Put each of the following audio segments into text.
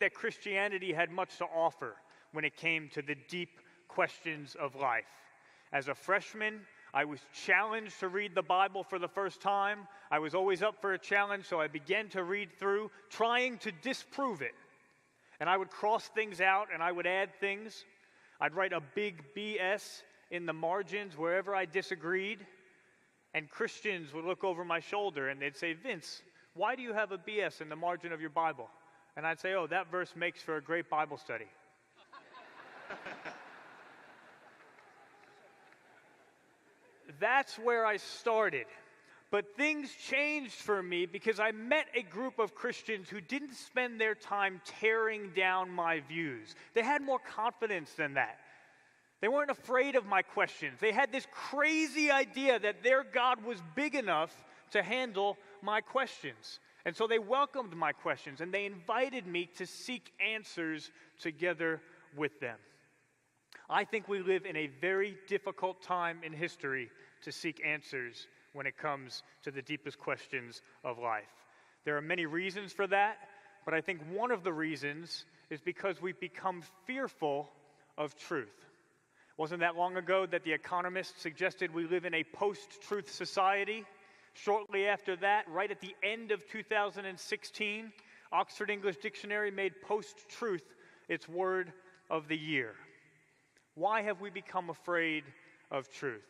that Christianity had much to offer when it came to the deep questions of life. As a freshman, I was challenged to read the Bible for the first time. I was always up for a challenge, so I began to read through, trying to disprove it. And I would cross things out, and I would add things. I'd write a big BS in the margins wherever I disagreed. And Christians would look over my shoulder, and they'd say, "Vince, why do you have a BS in the margin of your Bible?" And I'd say, "Oh, that verse makes for a great Bible study." That's where I started. But things changed for me because I met a group of Christians who didn't spend their time tearing down my views. They had more confidence than that. They weren't afraid of my questions. They had this crazy idea that their God was big enough to handle my questions. And so they welcomed my questions, and they invited me to seek answers together with them. I think we live in a very difficult time in history to seek answers when it comes to the deepest questions of life. There are many reasons for that, but I think one of the reasons is because we've become fearful of truth. Wasn't that long ago that The Economist suggested we live in a post-truth society? Shortly after that, right at the end of 2016, Oxford English Dictionary made post-truth its word of the year. Why have we become afraid of truth?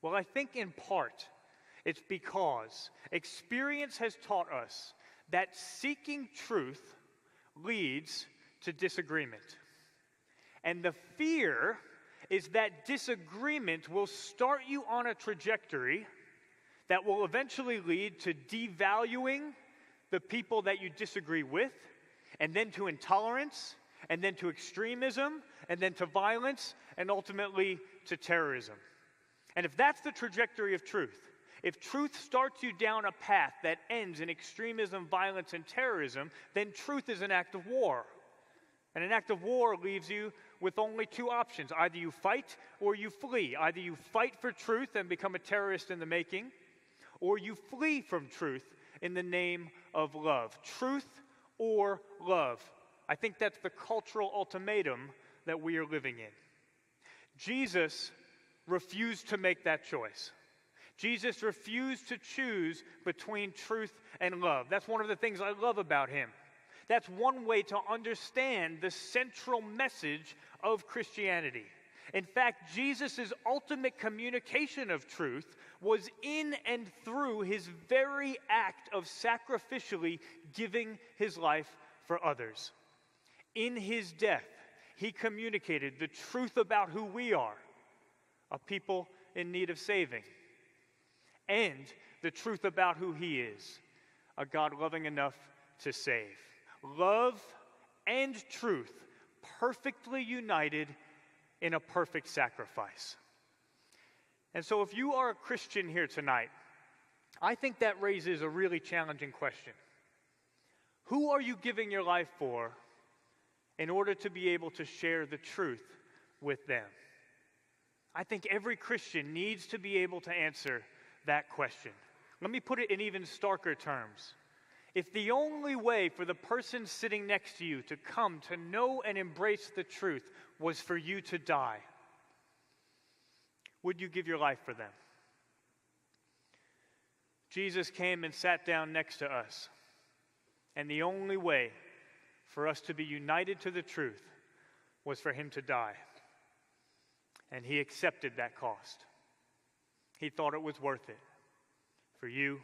Well, I think in part it's because experience has taught us that seeking truth leads to disagreement. And the fear is that disagreement will start you on a trajectory that will eventually lead to devaluing the people that you disagree with, and then to intolerance, and then to extremism, and then to violence, and ultimately to terrorism. And if that's the trajectory of truth, if truth starts you down a path that ends in extremism, violence, and terrorism, then truth is an act of war. And an act of war leaves you with only two options. Either you fight or you flee. Either you fight for truth and become a terrorist in the making, or you flee from truth in the name of love. Truth or love. I think that's the cultural ultimatum that we are living in. Jesus refused to make that choice. Jesus refused to choose between truth and love. That's one of the things I love about him. That's one way to understand the central message of Christianity. In fact, Jesus' ultimate communication of truth was in and through his very act of sacrificially giving his life for others. In his death, he communicated the truth about who we are, a people in need of saving, and the truth about who he is, a God loving enough to save. Love and truth perfectly united in a perfect sacrifice. And so if you are a Christian here tonight, I think that raises a really challenging question. Who are you giving your life for in order to be able to share the truth with them? I think every Christian needs to be able to answer that question. Let me put it in even starker terms. If the only way for the person sitting next to you to come to know and embrace the truth was for you to die, would you give your life for them? Jesus came and sat down next to us, and the only way for us to be united to the truth was for him to die. And he accepted that cost. He thought it was worth it for you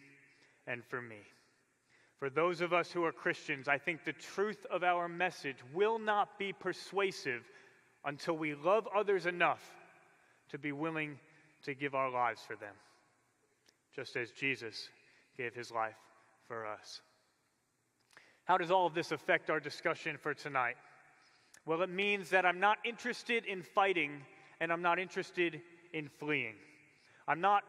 and for me. For those of us who are Christians, I think the truth of our message will not be persuasive until we love others enough to be willing to give our lives for them, just as Jesus gave his life for us. How does all of this affect our discussion for tonight? Well, it means that I'm not interested in fighting and I'm not interested in fleeing. I'm not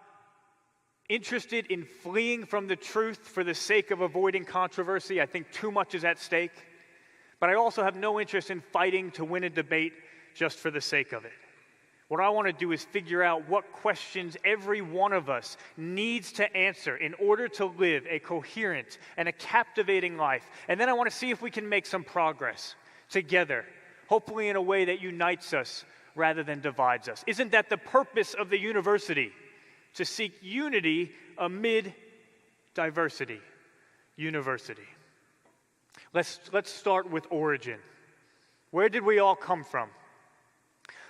interested in fleeing from the truth for the sake of avoiding controversy. I think too much is at stake. But I also have no interest in fighting to win a debate just for the sake of it. What I want to do is figure out what questions every one of us needs to answer in order to live a coherent and a captivating life. And then I want to see if we can make some progress together, hopefully in a way that unites us rather than divides us. Isn't that the purpose of the university? To seek unity amid diversity. University. Let's start with origin. Where did we all come from?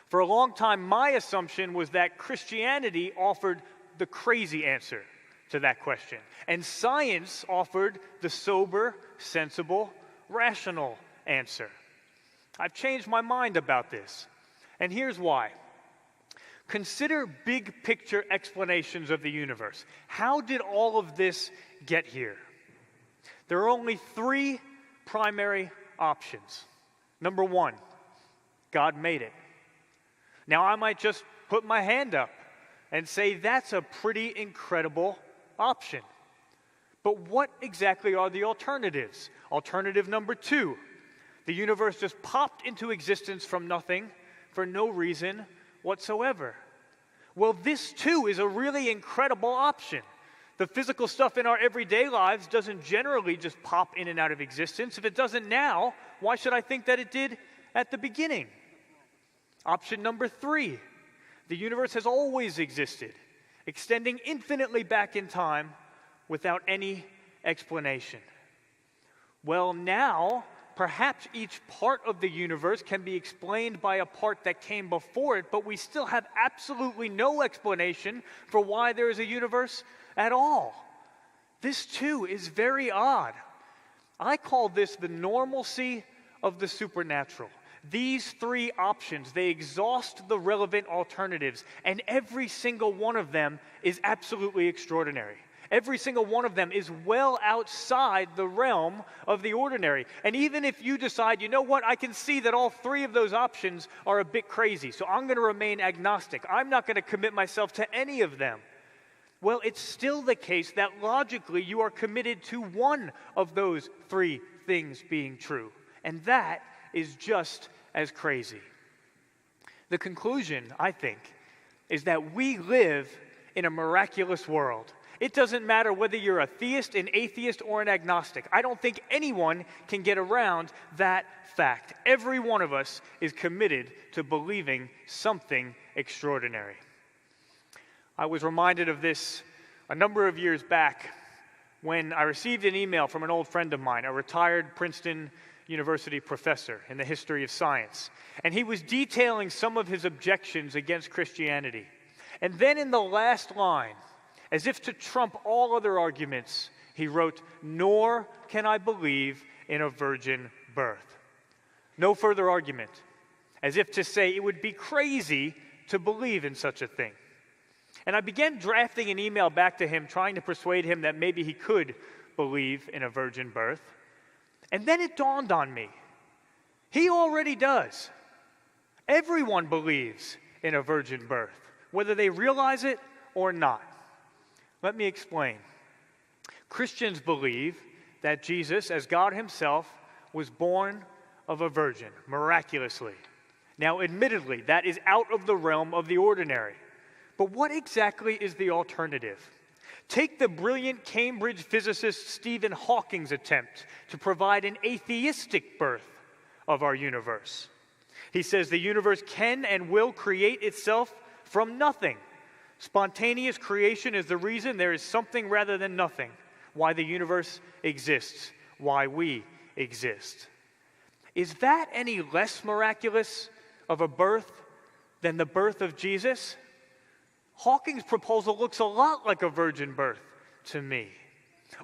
For a long time, my assumption was that Christianity offered the crazy answer to that question, and science offered the sober, sensible, rational answer. I've changed my mind about this, and here's why. Consider big picture explanations of the universe. How did all of this get here? There are only three primary options. Number one, God made it. Now, I might just put my hand up and say that's a pretty incredible option. But what exactly are the alternatives? Alternative number two, the universe just popped into existence from nothing for no reason whatsoever. Well, this too is a really incredible option. The physical stuff in our everyday lives doesn't generally just pop in and out of existence. If it doesn't now, why should I think that it did at the beginning? Option number three, the universe has always existed, extending infinitely back in time without any explanation. Well, now, perhaps each part of the universe can be explained by a part that came before it, but we still have absolutely no explanation for why there is a universe at all. This, too, is very odd. I call this the normalcy of the supernatural. These three options, they exhaust the relevant alternatives, and every single one of them is absolutely extraordinary. Every single one of them is well outside the realm of the ordinary. And even if you decide, you know what, I can see that all three of those options are a bit crazy, so I'm going to remain agnostic. I'm not going to commit myself to any of them. Well, it's still the case that logically you are committed to one of those three things being true. And that is just as crazy. The conclusion, I think, is that we live in a miraculous world. It doesn't matter whether you're a theist, an atheist, or an agnostic. I don't think anyone can get around that fact. Every one of us is committed to believing something extraordinary. I was reminded of this a number of years back when I received an email from an old friend of mine, a retired Princeton University professor in the history of science. And he was detailing some of his objections against Christianity. And then in the last line, as if to trump all other arguments, he wrote, "Nor can I believe in a virgin birth." No further argument, as if to say it would be crazy to believe in such a thing. And I began drafting an email back to him, trying to persuade him that maybe he could believe in a virgin birth. And then it dawned on me, he already does. Everyone believes in a virgin birth, whether they realize it or not. Let me explain. Christians believe that Jesus, as God himself, was born of a virgin, miraculously. Now, admittedly, that is out of the realm of the ordinary. But what exactly is the alternative? Take the brilliant Cambridge physicist Stephen Hawking's attempt to provide an atheistic birth of our universe. He says the universe can and will create itself from nothing. Spontaneous creation is the reason there is something rather than nothing, why the universe exists, why we exist. Is that any less miraculous of a birth than the birth of Jesus? Hawking's proposal looks a lot like a virgin birth to me.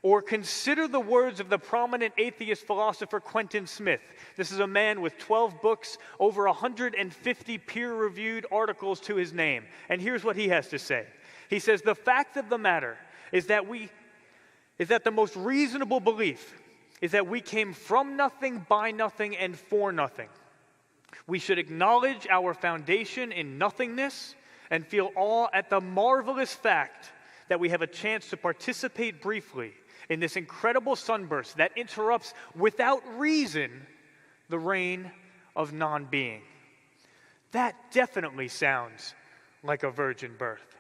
Or consider the words of the prominent atheist philosopher Quentin Smith. This is a man with 12 books, over 150 peer-reviewed articles to his name. And here's what he has to say. He says, "The fact of the matter is that the most reasonable belief is that we came from nothing, by nothing, and for nothing. We should acknowledge our foundation in nothingness and feel awe at the marvelous fact that we have a chance to participate briefly in this incredible sunburst that interrupts without reason the reign of non-being." That definitely sounds like a virgin birth.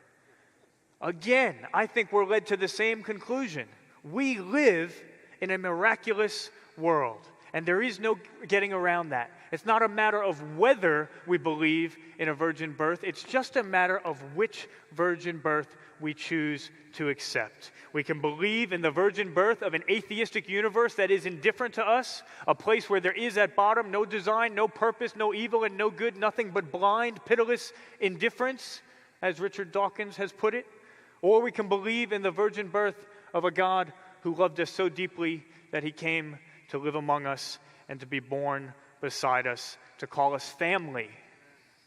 Again, I think we're led to the same conclusion. We live in a miraculous world, and there is no getting around that. It's not a matter of whether we believe in a virgin birth. It's just a matter of which virgin birth we choose to accept. We can believe in the virgin birth of an atheistic universe that is indifferent to us, a place where there is at bottom no design, no purpose, no evil, and no good, nothing but blind, pitiless indifference, as Richard Dawkins has put it. Or we can believe in the virgin birth of a God who loved us so deeply that he came to live among us and to be born beside us, to call us family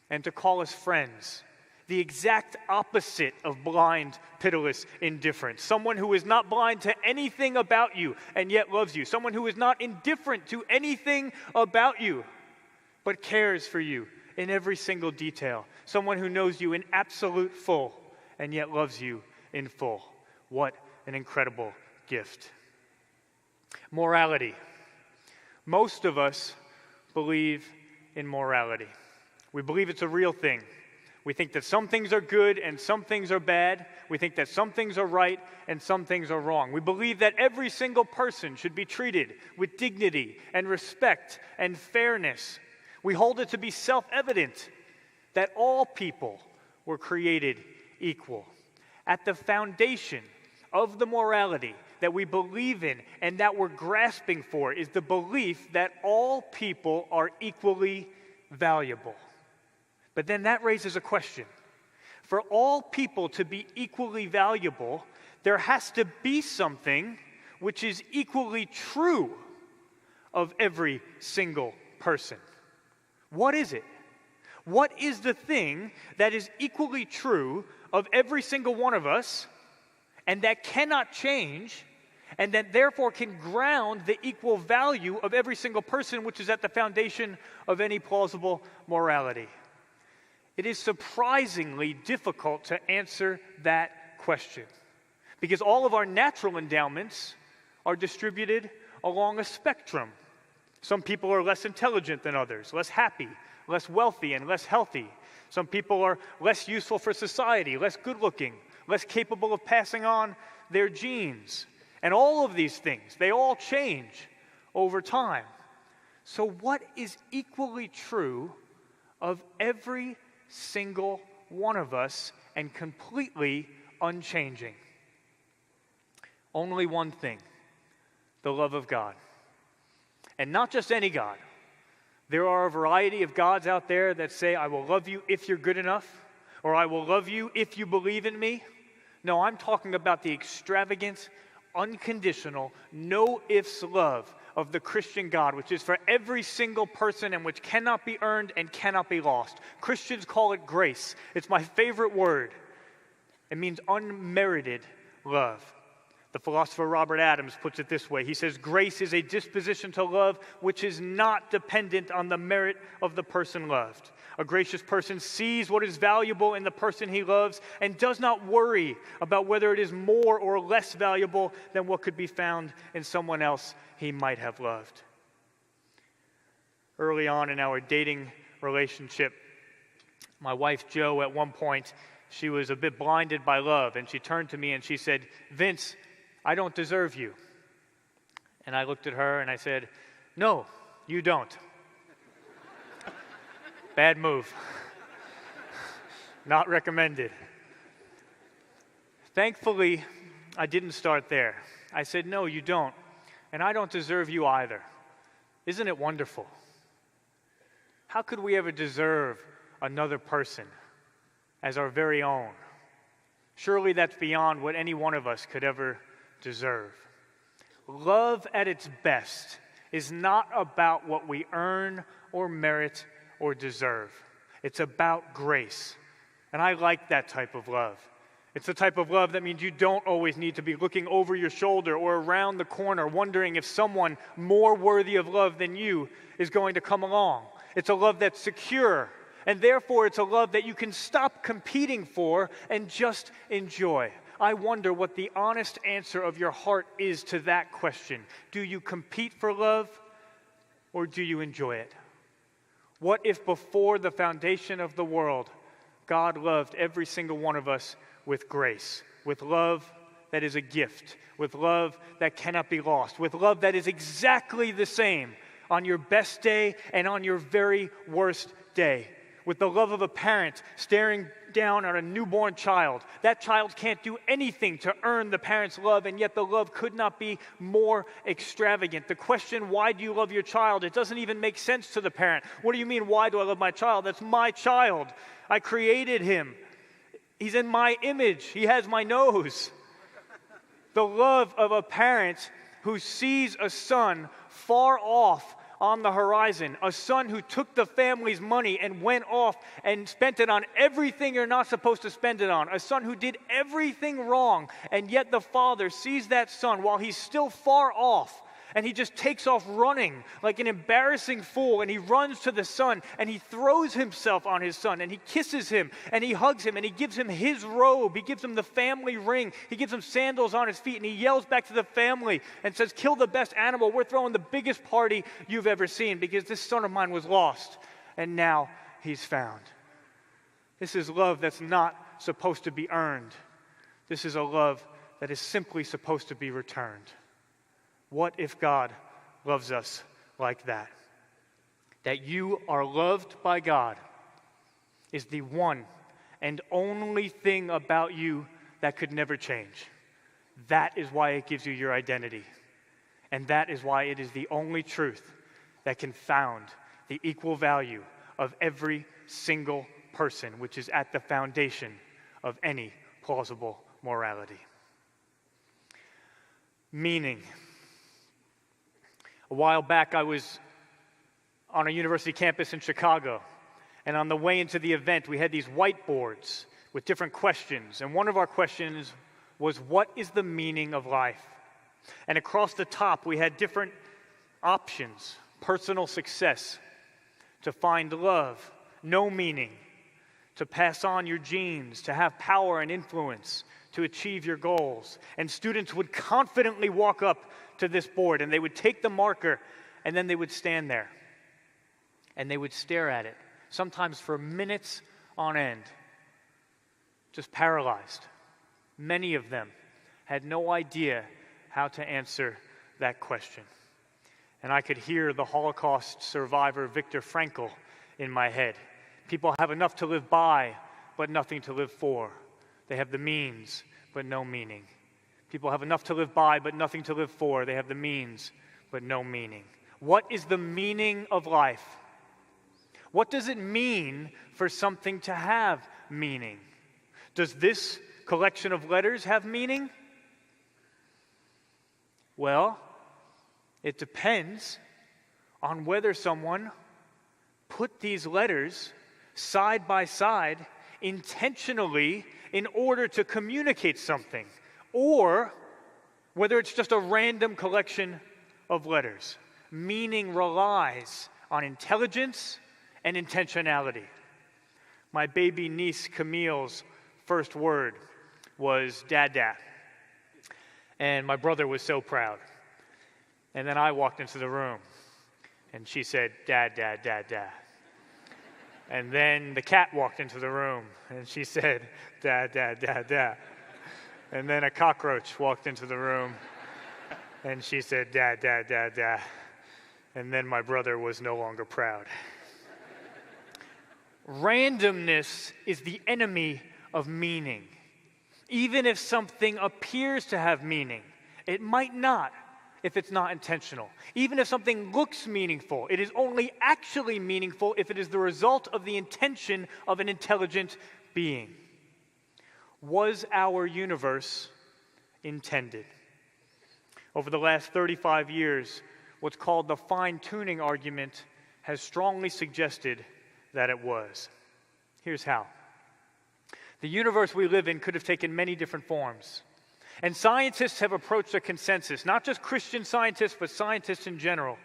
and to call us friends. The exact opposite of blind, pitiless indifference. Someone who is not blind to anything about you and yet loves you. Someone who is not indifferent to anything about you but cares for you in every single detail. Someone who knows you in absolute full and yet loves you in full. What an incredible gift. Morality. Most of us believe in morality. We believe it's a real thing. We think that some things are good and some things are bad. We think that some things are right and some things are wrong. We believe that every single person should be treated with dignity and respect and fairness. We hold it to be self-evident that all people were created equal. At the foundation of the morality that we believe in and that we're grasping for is the belief that all people are equally valuable. But then that raises a question. For all people to be equally valuable, there has to be something which is equally true of every single person. What is it? What is the thing that is equally true of every single one of us and that cannot change and that therefore can ground the equal value of every single person, which is at the foundation of any plausible morality? It is surprisingly difficult to answer that question because all of our natural endowments are distributed along a spectrum. Some people are less intelligent than others, less happy, less wealthy, and less healthy. Some people are less useful for society, less good-looking, less capable of passing on their genes. And all of these things, they all change over time. So what is equally true of every single one of us and completely unchanging? Only one thing: the love of God. And not just any God. There are a variety of gods out there that say, I will love you if you're good enough, or I will love you if you believe in me. No, I'm talking about the extravagant, unconditional, no ifs love of the Christian God, which is for every single person and which cannot be earned and cannot be lost. Christians call it grace. It's my favorite word. It means unmerited love. The philosopher Robert Adams puts it this way. He says, grace is a disposition to love which is not dependent on the merit of the person loved. A gracious person sees what is valuable in the person he loves and does not worry about whether it is more or less valuable than what could be found in someone else he might have loved. Early on in our dating relationship, my wife Jo, at one point, she was a bit blinded by love, and she turned to me and she said, Vince, I don't deserve you. And I looked at her and I said, no, you don't. Bad move. Not recommended. Thankfully, I didn't start there. I said, no, you don't. And I don't deserve you either. Isn't it wonderful? How could we ever deserve another person as our very own? Surely that's beyond what any one of us could ever deserve. Love at its best is not about what we earn or merit or deserve. It's about grace. And I like that type of love. It's the type of love that means you don't always need to be looking over your shoulder or around the corner wondering if someone more worthy of love than you is going to come along. It's a love that's secure, and therefore it's a love that you can stop competing for and just enjoy. I wonder what the honest answer of your heart is to that question. Do you compete for love, or do you enjoy it? What if before the foundation of the world, God loved every single one of us with grace, with love that is a gift, with love that cannot be lost, with love that is exactly the same on your best day and on your very worst day, with the love of a parent staring down on a newborn child. That child can't do anything to earn the parent's love, and yet the love could not be more extravagant. The question, why do you love your child? It doesn't even make sense to the parent. What do you mean, why do I love my child? That's my child. I created him. He's in my image. He has my nose. The love of a parent who sees a son far off on the horizon, a son who took the family's money and went off and spent it on everything you're not supposed to spend it on, a son who did everything wrong, and yet the father sees that son while he's still far off, and he just takes off running like an embarrassing fool, and he runs to the son, and he throws himself on his son, and he kisses him, and he hugs him, and he gives him his robe, he gives him the family ring, he gives him sandals on his feet, and he yells back to the family and says, kill the best animal, we're throwing the biggest party you've ever seen, because this son of mine was lost, and now he's found. This is love that's not supposed to be earned. This is a love that is simply supposed to be returned. What if God loves us like that? That you are loved by God is the one and only thing about you that could never change. That is why it gives you your identity. And that is why it is the only truth that can found the equal value of every single person, which is at the foundation of any plausible morality. Meaning. A while back, I was on a university campus in Chicago, and on the way into the event, we had these whiteboards with different questions, and one of our questions was, what is the meaning of life? And across the top, we had different options: personal success, to find love, no meaning, to pass on your genes, to have power and influence, to achieve your goals. And students would confidently walk up to this board, and they would take the marker, and then they would stand there, and they would stare at it, sometimes for minutes on end, just paralyzed. Many of them had no idea how to answer that question. And I could hear the Holocaust survivor Viktor Frankl in my head. People have enough to live by, but nothing to live for. They have the means, but no meaning. People have enough to live by, but nothing to live for. They have the means, but no meaning. What is the meaning of life? What does it mean for something to have meaning? Does this collection of letters have meaning? Well, it depends on whether someone put these letters side by side intentionally in order to communicate something, or whether it's just a random collection of letters. Meaning relies on intelligence and intentionality. My baby niece Camille's first word was "dada," and my brother was so proud. And then I walked into the room, and she said, "Dad, dad, dad, dad." And then the cat walked into the room, and she said, "Dad, dad, dad, dad." And then a cockroach walked into the room, and she said, "Dad, dad, dad, dad." And then my brother was no longer proud. Randomness is the enemy of meaning. Even if something appears to have meaning, it might not if it's not intentional. Even if something looks meaningful, it is only actually meaningful if it is the result of the intention of an intelligent being. Was our universe intended? Over the last 35 years, what's called the fine-tuning argument has strongly suggested that it was. Here's how. The universe we live in could have taken many different forms. And scientists have approached a consensus, not just Christian scientists, but scientists in general,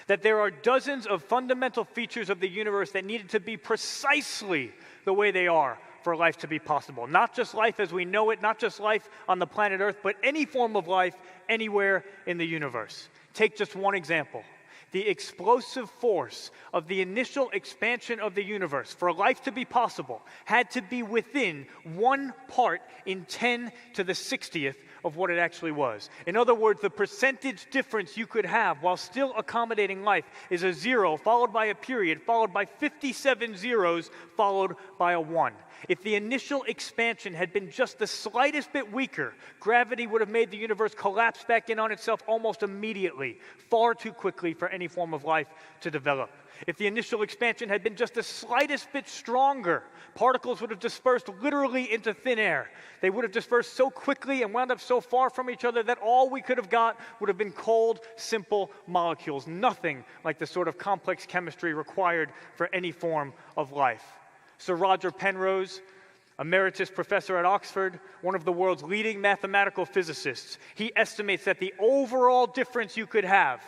that there are dozens of fundamental features of the universe that needed to be precisely the way they are for life to be possible. Not just life as we know it, not just life on the planet Earth, but any form of life anywhere in the universe. Take just one example. The explosive force of the initial expansion of the universe for life to be possible had to be within 1 part in 10 to the 60th of what it actually was. In other words, the percentage difference you could have while still accommodating life is a 0 followed by a period followed by 57 zeros followed by a 1. If the initial expansion had been just the slightest bit weaker, gravity would have made the universe collapse back in on itself almost immediately, far too quickly for any form of life to develop. If the initial expansion had been just the slightest bit stronger, particles would have dispersed literally into thin air. They would have dispersed so quickly and wound up so far from each other that all we could have got would have been cold, simple molecules, nothing like the sort of complex chemistry required for any form of life. Sir Roger Penrose, emeritus professor at Oxford, one of the world's leading mathematical physicists, he estimates that the overall difference you could have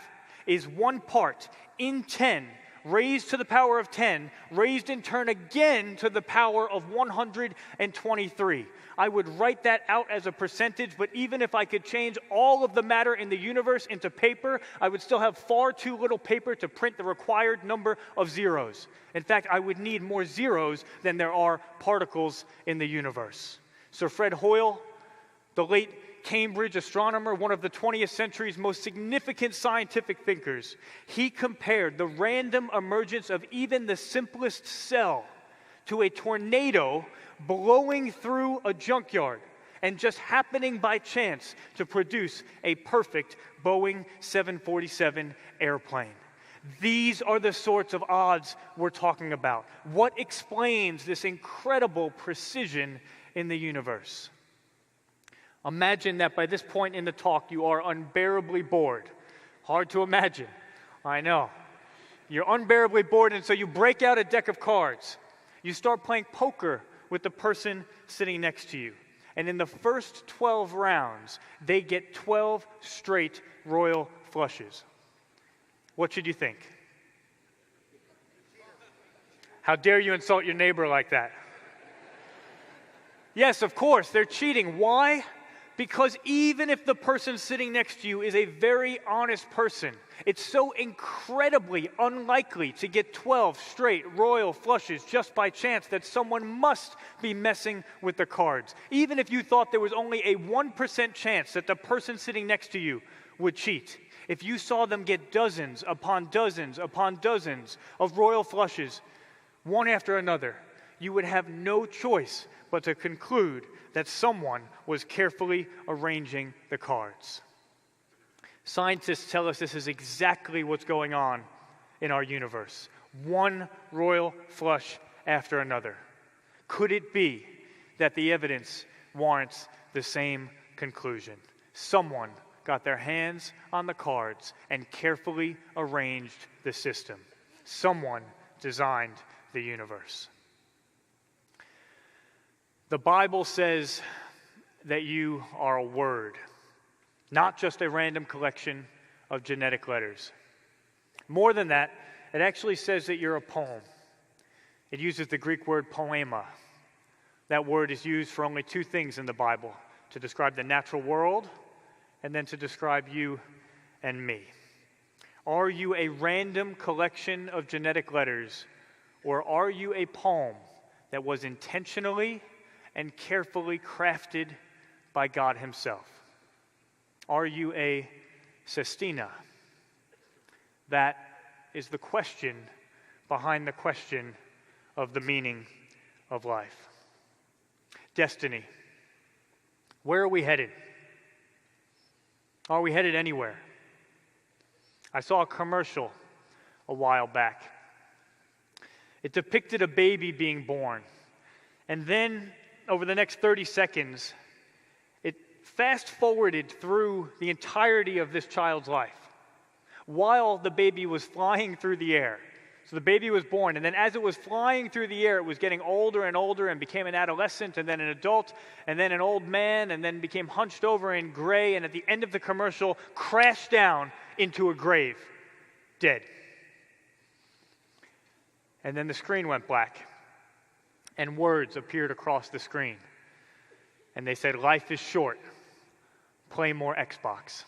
is 1 part in 10 raised to the power of 10, raised in turn again to the power of 123. I would write that out as a percentage, but even if I could change all of the matter in the universe into paper, I would still have far too little paper to print the required number of zeros. In fact, I would need more zeros than there are particles in the universe. Sir Fred Hoyle, the late Cambridge astronomer, one of the 20th century's most significant scientific thinkers, he compared the random emergence of even the simplest cell to a tornado blowing through a junkyard and just happening by chance to produce a perfect Boeing 747 airplane. These are the sorts of odds we're talking about. What explains this incredible precision in the universe? Imagine that by this point in the talk, you are unbearably bored. Hard to imagine. I know. You're unbearably bored, and so you break out a deck of cards. You start playing poker with the person sitting next to you. And in the first 12 rounds, they get 12 straight royal flushes. What should you think? How dare you insult your neighbor like that? Yes, of course, they're cheating. Why? Because even if the person sitting next to you is a very honest person, it's so incredibly unlikely to get 12 straight royal flushes just by chance that someone must be messing with the cards. Even if you thought there was only a 1% chance that the person sitting next to you would cheat, if you saw them get dozens upon dozens upon dozens of royal flushes, one after another, you would have no choice but to conclude that someone was carefully arranging the cards. Scientists tell us this is exactly what's going on in our universe. One royal flush after another. Could it be that the evidence warrants the same conclusion? Someone got their hands on the cards and carefully arranged the system. Someone designed the universe. The Bible says that you are a word, not just a random collection of genetic letters. More than that, it actually says that you're a poem. It uses the Greek word poema. That word is used for only 2 things in the Bible, to describe the natural world and then to describe you and me. Are you a random collection of genetic letters, or are you a poem that was intentionally and carefully crafted by God himself? Are you a sestina? That is the question behind the question of the meaning of life. Destiny. Where are we headed? Are we headed anywhere? I saw a commercial a while back. It depicted a baby being born. And then, over the next 30 seconds, it fast-forwarded through the entirety of this child's life while the baby was flying through the air. So the baby was born, and then as it was flying through the air, it was getting older and older and became an adolescent, and then an adult, and then an old man, and then became hunched over in gray, and at the end of the commercial, crashed down into a grave, dead. And then the screen went black, and words appeared across the screen. And they said, "Life is short. Play more Xbox."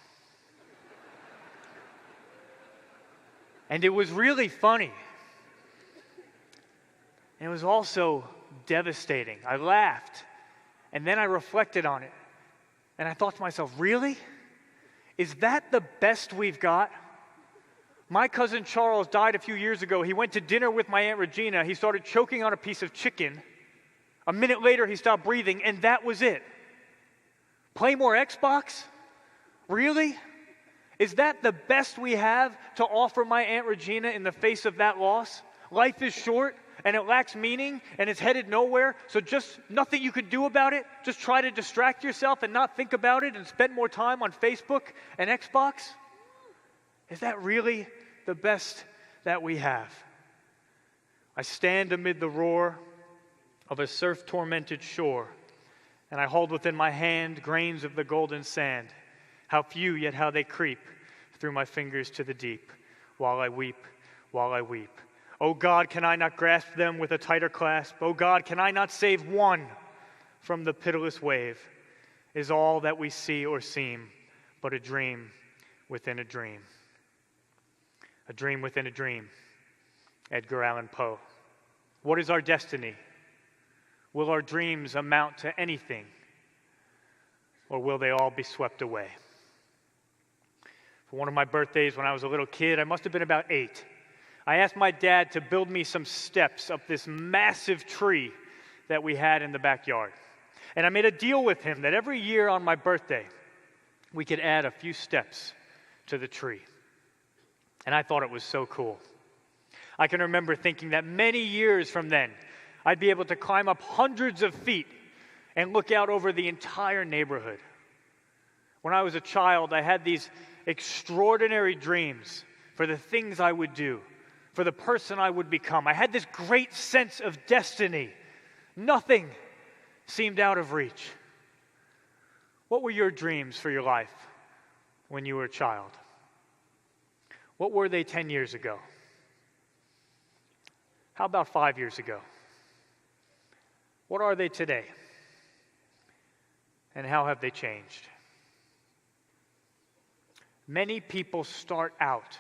And it was really funny. And it was also devastating. I laughed, and then I reflected on it. And I thought to myself, really? Is that the best we've got? My cousin Charles died a few years ago. He went to dinner with my Aunt Regina. He started choking on a piece of chicken. A minute later, he stopped breathing, and that was it. Play more Xbox? Really? Is that the best we have to offer my Aunt Regina in the face of that loss? Life is short, and it lacks meaning, and it's headed nowhere, so just nothing you could do about it? Just try to distract yourself and not think about it and spend more time on Facebook and Xbox? Is that really the best that we have? I stand amid the roar of a surf-tormented shore, and I hold within my hand grains of the golden sand. How few, yet how they creep through my fingers to the deep, while I weep, while I weep. Oh God, can I not grasp them with a tighter clasp? Oh God, can I not save one from the pitiless wave? Is all that we see or seem but a dream within a dream? A dream within a dream. Edgar Allan Poe. What is our destiny? Will our dreams amount to anything, or will they all be swept away? For one of my birthdays when I was a little kid, I must have been about 8, I asked my dad to build me some steps up this massive tree that we had in the backyard. And I made a deal with him that every year on my birthday, we could add a few steps to the tree. And I thought it was so cool. I can remember thinking that many years from then, I'd be able to climb up hundreds of feet and look out over the entire neighborhood. When I was a child, I had these extraordinary dreams for the things I would do, for the person I would become. I had this great sense of destiny. Nothing seemed out of reach. What were your dreams for your life when you were a child? What were they 10 years ago? How about 5 years ago? What are they today? And how have they changed? Many people start out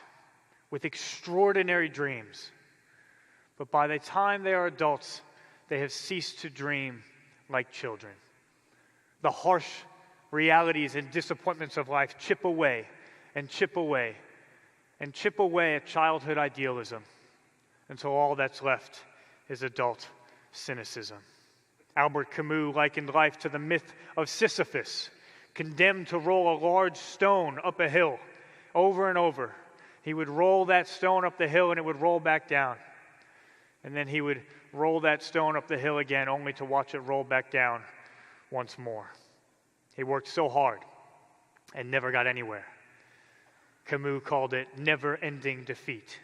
with extraordinary dreams, but by the time they are adults, they have ceased to dream like children. The harsh realities and disappointments of life chip away and chip away and chip away at childhood idealism until all that's left is adult cynicism. Albert Camus likened life to the myth of Sisyphus, condemned to roll a large stone up a hill over and over. He would roll that stone up the hill and it would roll back down. And then he would roll that stone up the hill again only to watch it roll back down once more. He worked so hard and never got anywhere. Camus called it never-ending defeat.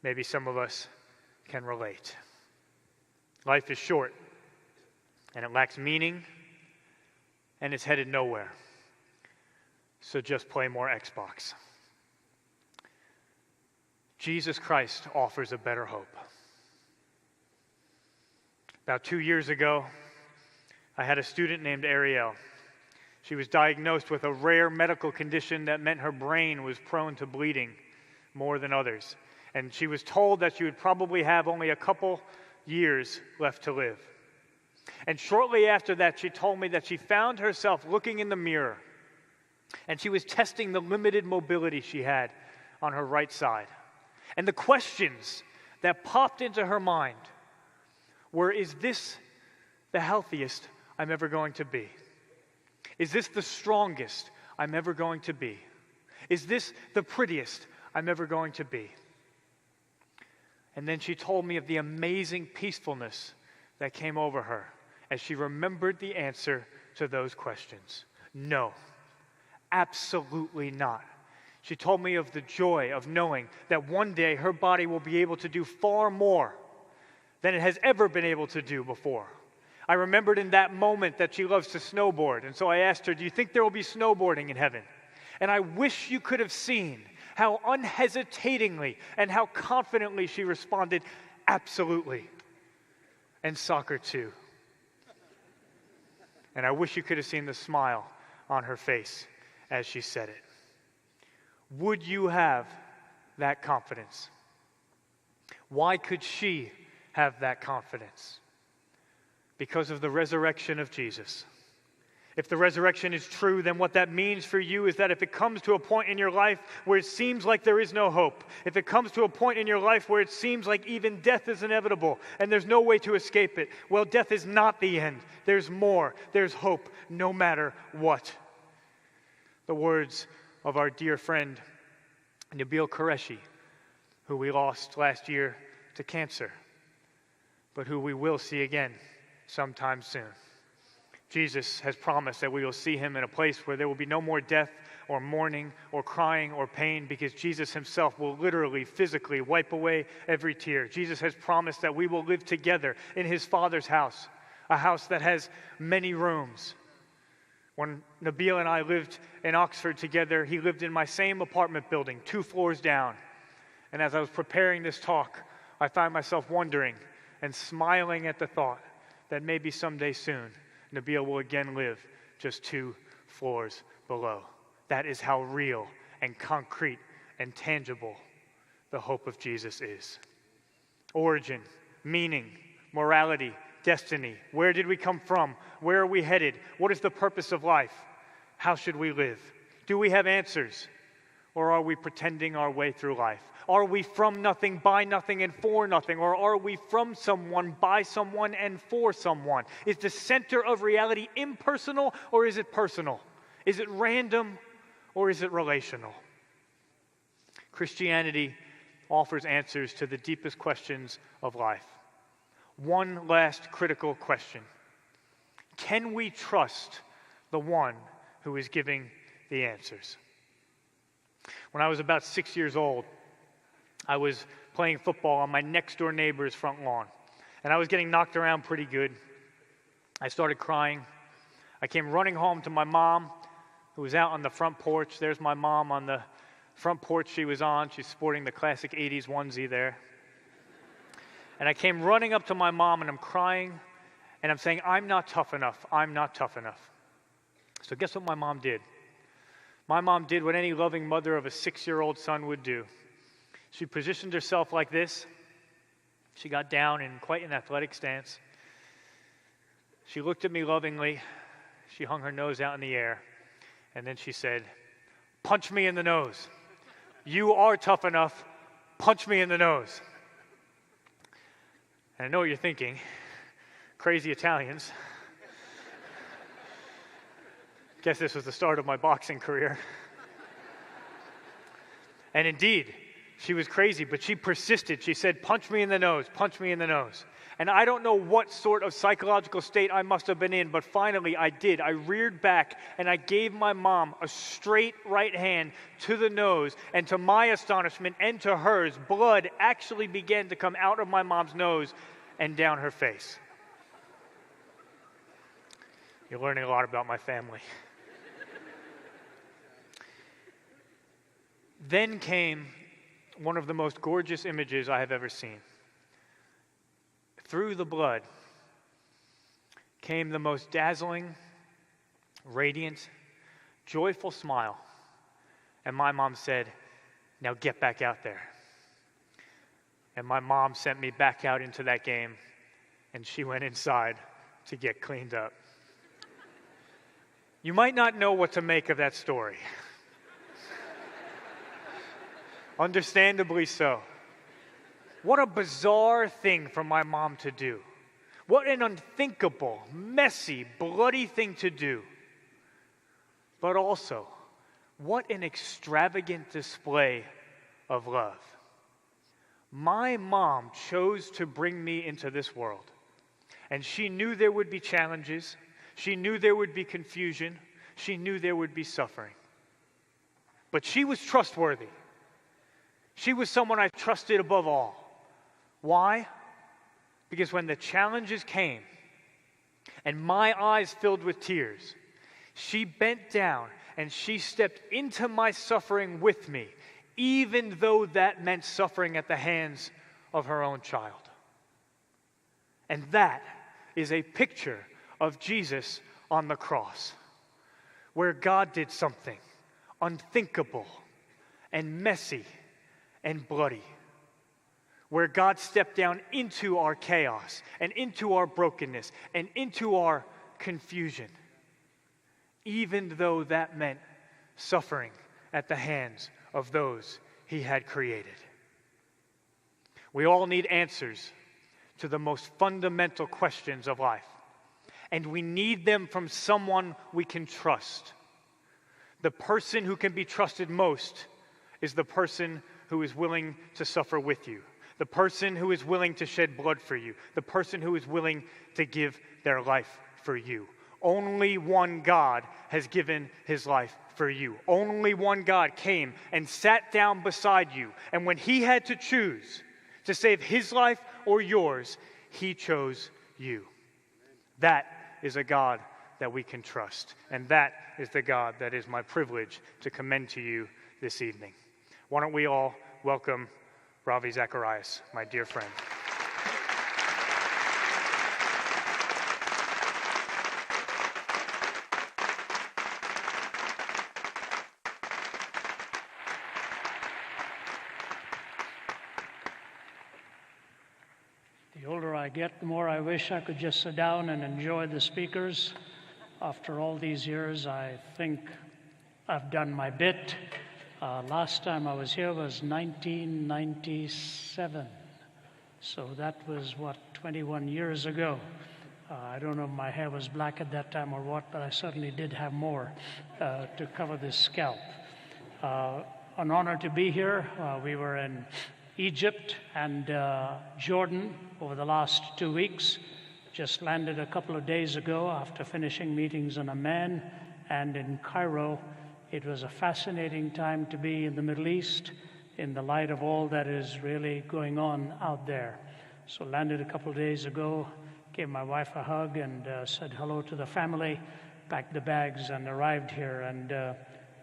Maybe some of us can relate. Life is short, and it lacks meaning, and it's headed nowhere. So just play more Xbox. Jesus Christ offers a better hope. About 2 years ago, I had a student named Ariel. She was diagnosed with a rare medical condition that meant her brain was prone to bleeding more than others. And she was told that she would probably have only a couple years left to live. And shortly after that, she told me that she found herself looking in the mirror, and she was testing the limited mobility she had on her right side. And the questions that popped into her mind were, is this the healthiest I'm ever going to be? Is this the strongest I'm ever going to be? Is this the prettiest I'm ever going to be? And then she told me of the amazing peacefulness that came over her as she remembered the answer to those questions. No, absolutely not. She told me of the joy of knowing that one day her body will be able to do far more than it has ever been able to do before. I remembered in that moment that she loves to snowboard, and so I asked her, do you think there will be snowboarding in heaven? And I wish you could have seen how unhesitatingly and how confidently she responded, absolutely. And soccer too. And I wish you could have seen the smile on her face as she said it. Would you have that confidence? Why could she have that confidence? Because of the resurrection of Jesus. If the resurrection is true, then what that means for you is that if it comes to a point in your life where it seems like there is no hope, if it comes to a point in your life where it seems like even death is inevitable and there's no way to escape it, well, death is not the end. There's more. There's hope, no matter what. The words of our dear friend, Nabil Qureshi, who we lost last year to cancer, but who we will see again sometime soon. Jesus has promised that we will see him in a place where there will be no more death or mourning or crying or pain, because Jesus himself will literally, physically wipe away every tear. Jesus has promised that we will live together in his Father's house, a house that has many rooms. When Nabil and I lived in Oxford together, he lived in my same apartment building, 2 floors down. And as I was preparing this talk, I found myself wondering and smiling at the thought that maybe someday soon, Nabil will again live just 2 floors below. That is how real and concrete and tangible the hope of Jesus is. Origin, meaning, morality, destiny. Where did we come from? Where are we headed? What is the purpose of life? How should we live? Do we have answers? Or are we pretending our way through life? Are we from nothing, by nothing, and for nothing? Or are we from someone, by someone, and for someone? Is the center of reality impersonal, or is it personal? Is it random, or is it relational? Christianity offers answers to the deepest questions of life. One last critical question. Can we trust the one who is giving the answers? When I was about 6 years old, I was playing football on my next-door neighbor's front lawn, and I was getting knocked around pretty good. I started crying. I came running home to my mom, who was out on the front porch. There's my mom on the front porch she was on. She's sporting the classic 80s onesie there. And I came running up to my mom, and I'm crying, and I'm saying, I'm not tough enough. I'm not tough enough. So guess what my mom did? My mom did what any loving mother of a 6-year-old son would do. She positioned herself like this. She got down in quite an athletic stance. She looked at me lovingly. She hung her nose out in the air. And then she said, punch me in the nose. You are tough enough. Punch me in the nose. And I know what you're thinking. Crazy Italians. Guess this was the start of my boxing career. And indeed, she was crazy, but she persisted. She said, punch me in the nose, punch me in the nose. And I don't know what sort of psychological state I must have been in, but finally I did. I reared back and I gave my mom a straight right hand to the nose. And to my astonishment and to hers, blood actually began to come out of my mom's nose and down her face. You're learning a lot about my family. Then came one of the most gorgeous images I have ever seen. Through the blood came the most dazzling, radiant, joyful smile. And my mom said, now get back out there. And my mom sent me back out into that game, and she went inside to get cleaned up. You might not know what to make of that story. Understandably so. What a bizarre thing for my mom to do. What an unthinkable, messy, bloody thing to do. But also, what an extravagant display of love. My mom chose to bring me into this world. And she knew there would be challenges. She knew there would be confusion. She knew there would be suffering. But she was trustworthy. She was someone I trusted above all. Why? Because when the challenges came and my eyes filled with tears, she bent down and she stepped into my suffering with me, even though that meant suffering at the hands of her own child. And that is a picture of Jesus on the cross, where God did something unthinkable and messy and bloody, where God stepped down into our chaos and into our brokenness and into our confusion, even though that meant suffering at the hands of those he had created. We all need answers to the most fundamental questions of life, and we need them from someone we can trust. The person who can be trusted most is the person who is willing to suffer with you, the person who is willing to shed blood for you, the person who is willing to give their life for you. Only one God has given his life for you. Only one God came and sat down beside you, and when he had to choose to save his life or yours, he chose you. That is a God that we can trust, and that is the God that is my privilege to commend to you this evening. Why don't we all welcome Ravi Zacharias, my dear friend. The older I get, the more I wish I could just sit down and enjoy the speakers. After all these years, I think I've done my bit. Last time I was here was 1997. So that was, 21 years ago. I don't know if my hair was black at that time or what, but I certainly did have more to cover this scalp. An honor to be here. We were in Egypt and Jordan over the last 2 weeks. Just landed a couple of days ago after finishing meetings in Amman and in Cairo. It was a fascinating time to be in the Middle East in the light of all that is really going on out there. So landed a couple of days ago, gave my wife a hug and said hello to the family, packed the bags and arrived here. And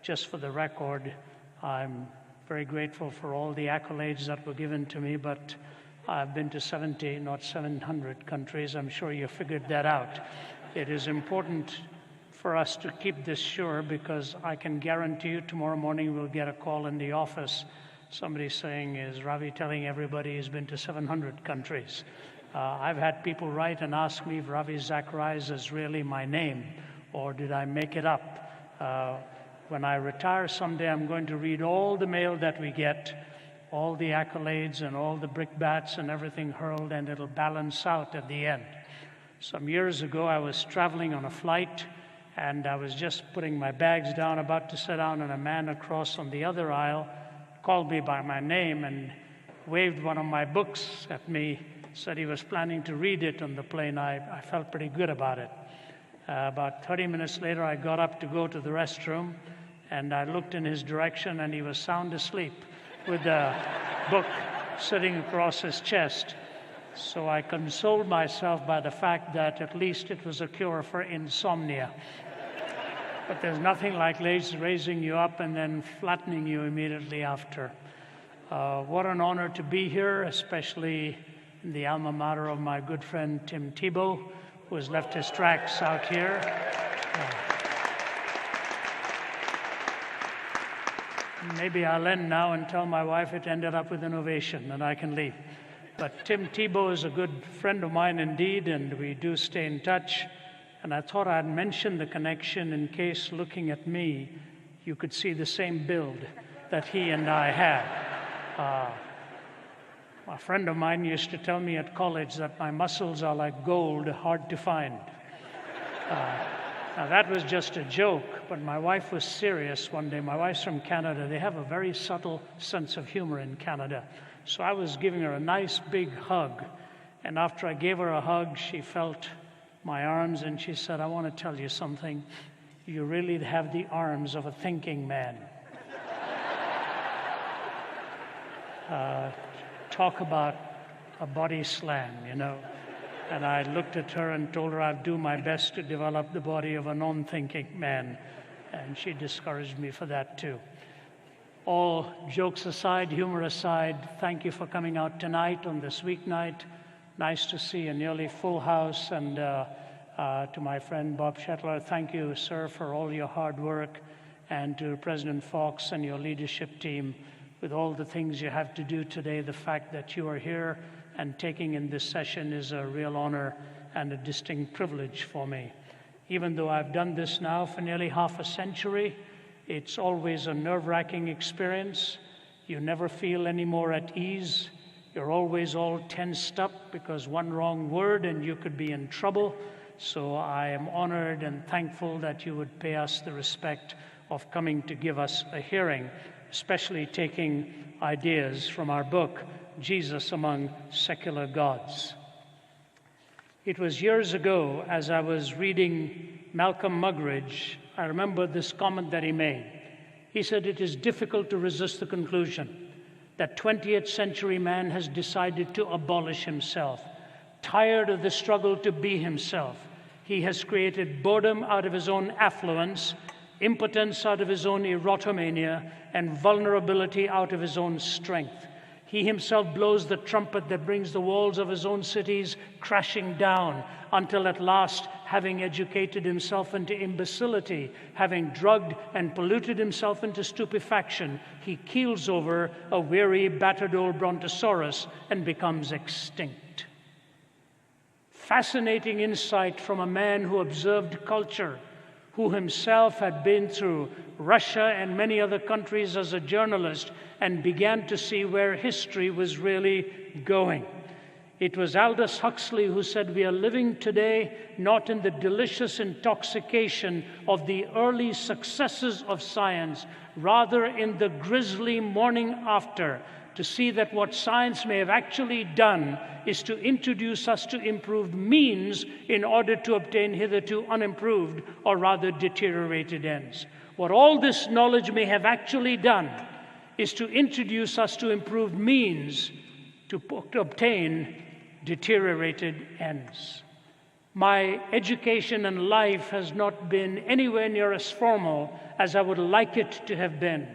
just for the record, I'm very grateful for all the accolades that were given to me, but I've been to 70, not 700 countries. I'm sure you figured that out. It is important for us to keep this sure, because I can guarantee you tomorrow morning we'll get a call in the office, somebody saying, is Ravi telling everybody he's been to 700 countries? I've had people write and ask me if Ravi Zacharias is really my name, or did I make it up? When I retire someday, I'm going to read all the mail that we get, all the accolades and all the brickbats and everything hurled, and it'll balance out at the end. Some years ago, I was traveling on a flight, and I was just putting my bags down, about to sit down, and a man across on the other aisle called me by my name and waved one of my books at me, said he was planning to read it on the plane. I felt pretty good about it. About 30 minutes later, I got up to go to the restroom, and I looked in his direction, and he was sound asleep with the book sitting across his chest. So I consoled myself by the fact that at least it was a cure for insomnia. But there's nothing like raising you up and then flattening you immediately after. What an honor to be here, especially in the alma mater of my good friend Tim Tebow, who has left his tracks out here. Maybe I'll end now and tell my wife it ended up with an ovation and I can leave. But Tim Tebow is a good friend of mine indeed, and we do stay in touch. And I thought I'd mention the connection in case, looking at me, you could see the same build that he and I have. A friend of mine used to tell me at college that my muscles are like gold, hard to find. Now that was just a joke, but my wife was serious one day. My wife's from Canada. They have a very subtle sense of humor in Canada. So I was giving her a nice big hug, and after I gave her a hug, she felt my arms, and she said, I want to tell you something. You really have the arms of a thinking man. Talk about a body slam, you know. And I looked at her and told her I'd do my best to develop the body of a non-thinking man, and she discouraged me for that too. All jokes aside, humor aside, thank you for coming out tonight on this weeknight. Nice to see a nearly full house, and to my friend Bob Shetler, thank you, sir, for all your hard work, and to President Fox and your leadership team, with all the things you have to do today, the fact that you are here and taking in this session is a real honor and a distinct privilege for me. Even though I've done this now for nearly half a century, it's always a nerve-wracking experience. You never feel any more at ease. You're always all tensed up because one wrong word and you could be in trouble. So I am honored and thankful that you would pay us the respect of coming to give us a hearing, especially taking ideas from our book, Jesus Among Secular Gods. It was years ago, as I was reading Malcolm Muggeridge, I remember this comment that he made. He said, "It is difficult to resist the conclusion that 20th century man has decided to abolish himself. Tired of the struggle to be himself, he has created boredom out of his own affluence, impotence out of his own erotomania, and vulnerability out of his own strength. He himself blows the trumpet that brings the walls of his own cities crashing down until at last, having educated himself into imbecility, having drugged and polluted himself into stupefaction, he keels over a weary, battered old brontosaurus and becomes extinct." Fascinating insight from a man who observed culture, who himself had been through Russia and many other countries as a journalist and began to see where history was really going. It was Aldous Huxley who said, "We are living today not in the delicious intoxication of the early successes of science, rather in the grisly morning after, to see that what science may have actually done is to introduce us to improved means in order to obtain hitherto unimproved or rather deteriorated ends. What all this knowledge may have actually done is to introduce us to improved means to obtain deteriorated ends." My education and life has not been anywhere near as formal as I would like it to have been.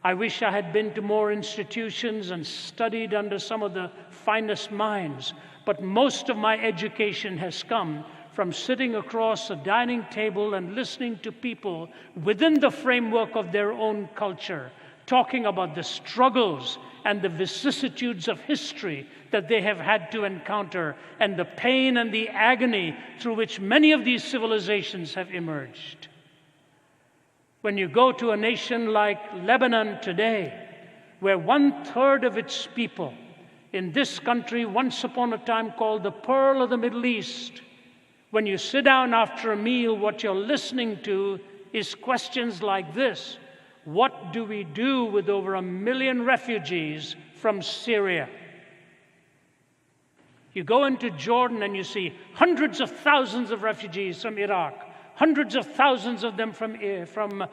I wish I had been to more institutions and studied under some of the finest minds, but most of my education has come from sitting across a dining table and listening to people within the framework of their own culture, talking about the struggles and the vicissitudes of history that they have had to encounter and the pain and the agony through which many of these civilizations have emerged. When you go to a nation like Lebanon today, where 1/3 of its people in this country, once upon a time called the Pearl of the Middle East, when you sit down after a meal, what you're listening to is questions like this: what do we do with over 1 million refugees from Syria? You go into Jordan and you see hundreds of thousands of refugees from Iraq, hundreds of thousands of them from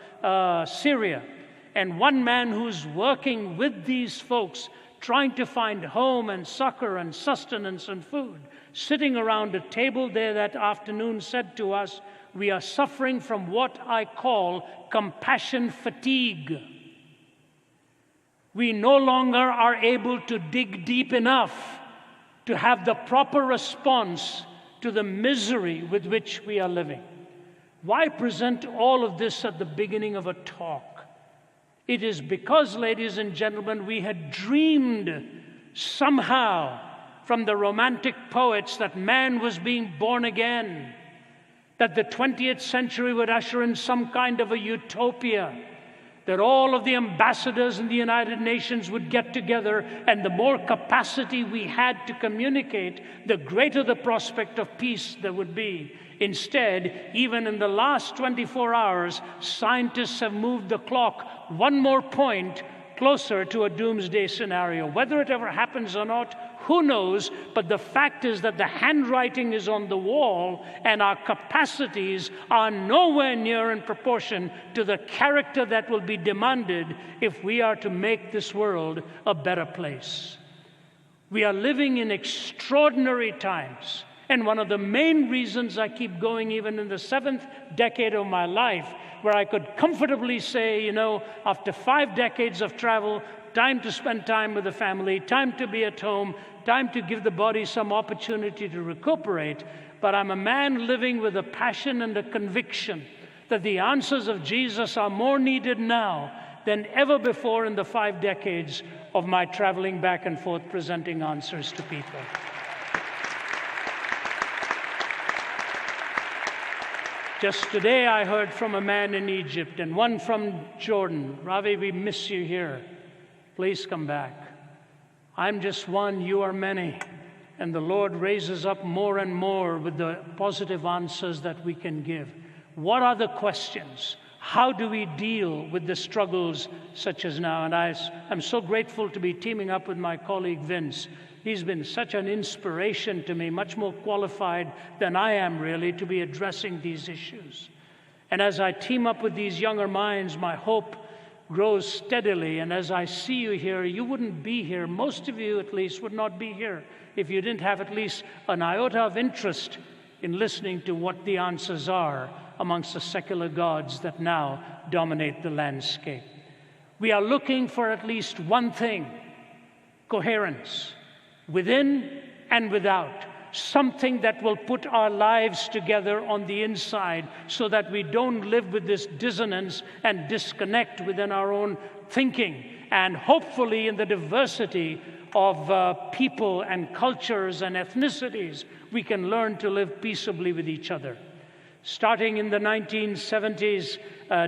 Syria, and one man who's working with these folks, trying to find home and succor and sustenance and food, sitting around a table there that afternoon said to us, "We are suffering from what I call compassion fatigue. We no longer are able to dig deep enough to have the proper response to the misery with which we are living." Why present all of this at the beginning of a talk? It is because, ladies and gentlemen, we had dreamed somehow from the romantic poets that man was being born again, that the 20th century would usher in some kind of a utopia, that all of the ambassadors in the United Nations would get together, and the more capacity we had to communicate, the greater the prospect of peace there would be. Instead, even in the last 24 hours, scientists have moved the clock one more point closer to a doomsday scenario. Whether it ever happens or not, who knows? But the fact is that the handwriting is on the wall, and our capacities are nowhere near in proportion to the character that will be demanded if we are to make this world a better place. We are living in extraordinary times. And one of the main reasons I keep going, even in the 7th decade of my life, where I could comfortably say, after 5 decades of travel, time to spend time with the family, time to be at home, time to give the body some opportunity to recuperate. But I'm a man living with a passion and a conviction that the answers of Jesus are more needed now than ever before in the 5 decades of my traveling back and forth presenting answers to people. Just today I heard from a man in Egypt and one from Jordan. Ravi, we miss you here. Please come back. I'm just one, you are many. And the Lord raises up more and more with the positive answers that we can give. What are the questions? How do we deal with the struggles such as now? And I'm so grateful to be teaming up with my colleague Vince. He's been such an inspiration to me, much more qualified than I am really to be addressing these issues. And as I team up with these younger minds, my hope grows steadily. And as I see you here, you wouldn't be here, most of you at least would not be here, if you didn't have at least an iota of interest in listening to what the answers are amongst the secular gods that now dominate the landscape. We are looking for at least one thing: coherence, within and without, something that will put our lives together on the inside so that we don't live with this dissonance and disconnect within our own thinking. And hopefully in the diversity of people and cultures and ethnicities, we can learn to live peaceably with each other. Starting in the 1970s,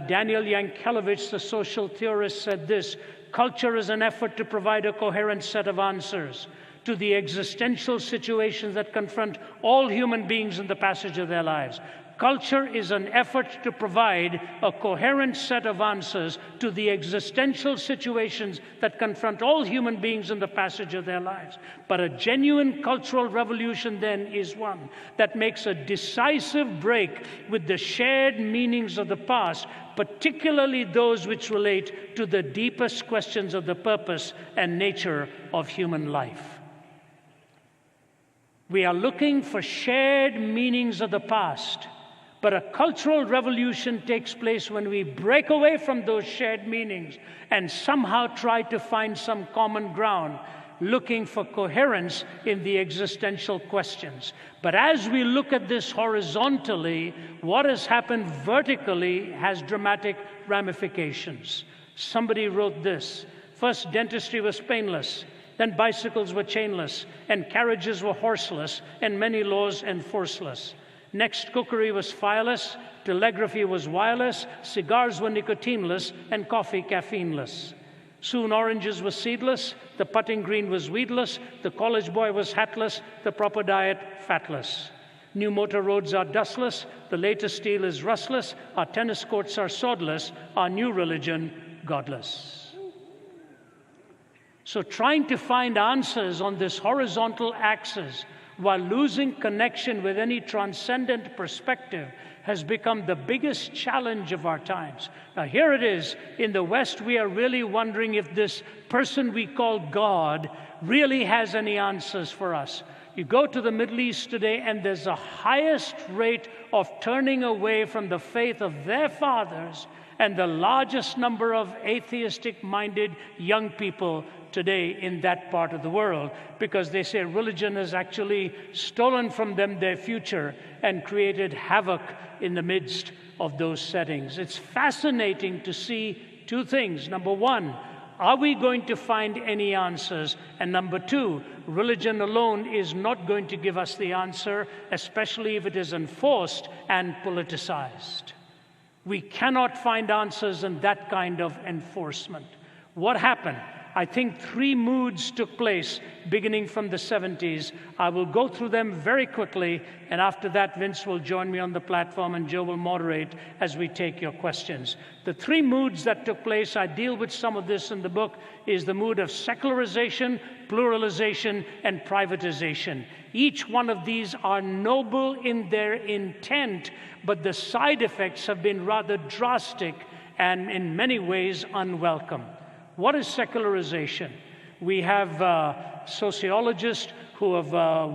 Daniel Yankelevich, the social theorist, said this: culture is an effort to provide a coherent set of answers to the existential situations that confront all human beings in the passage of their lives. Culture is an effort to provide a coherent set of answers to the existential situations that confront all human beings in the passage of their lives. But a genuine cultural revolution then is one that makes a decisive break with the shared meanings of the past, particularly those which relate to the deepest questions of the purpose and nature of human life. We are looking for shared meanings of the past, but a cultural revolution takes place when we break away from those shared meanings and somehow try to find some common ground, looking for coherence in the existential questions. But as we look at this horizontally, what has happened vertically has dramatic ramifications. Somebody wrote this: first, dentistry was painless. Then bicycles were chainless, and carriages were horseless, and many laws enforceless. Next, cookery was fireless, telegraphy was wireless, cigars were nicotineless, and coffee caffeineless. Soon oranges were seedless, the putting green was weedless, the college boy was hatless, the proper diet fatless. New motor roads are dustless, the latest steel is rustless, our tennis courts are swordless, our new religion godless. So trying to find answers on this horizontal axis while losing connection with any transcendent perspective has become the biggest challenge of our times. Now here it is, in the West we are really wondering if this person we call God really has any answers for us. You go to the Middle East today and there's the highest rate of turning away from the faith of their fathers and the largest number of atheistic-minded young people today in that part of the world, because they say religion has actually stolen from them their future and created havoc in the midst of those settings. It's fascinating to see two things. Number one, are we going to find any answers? And number two, religion alone is not going to give us the answer, especially if it is enforced and politicized. We cannot find answers in that kind of enforcement. What happened? I think 3 moods took place beginning from the 70s. I will go through them very quickly, and after that, Vince will join me on the platform and Joe will moderate as we take your questions. The 3 moods that took place, I deal with some of this in the book, is the mood of secularization, pluralization, and privatization. Each one of these are noble in their intent, but the side effects have been rather drastic and in many ways unwelcome. What is secularization? We have sociologists who have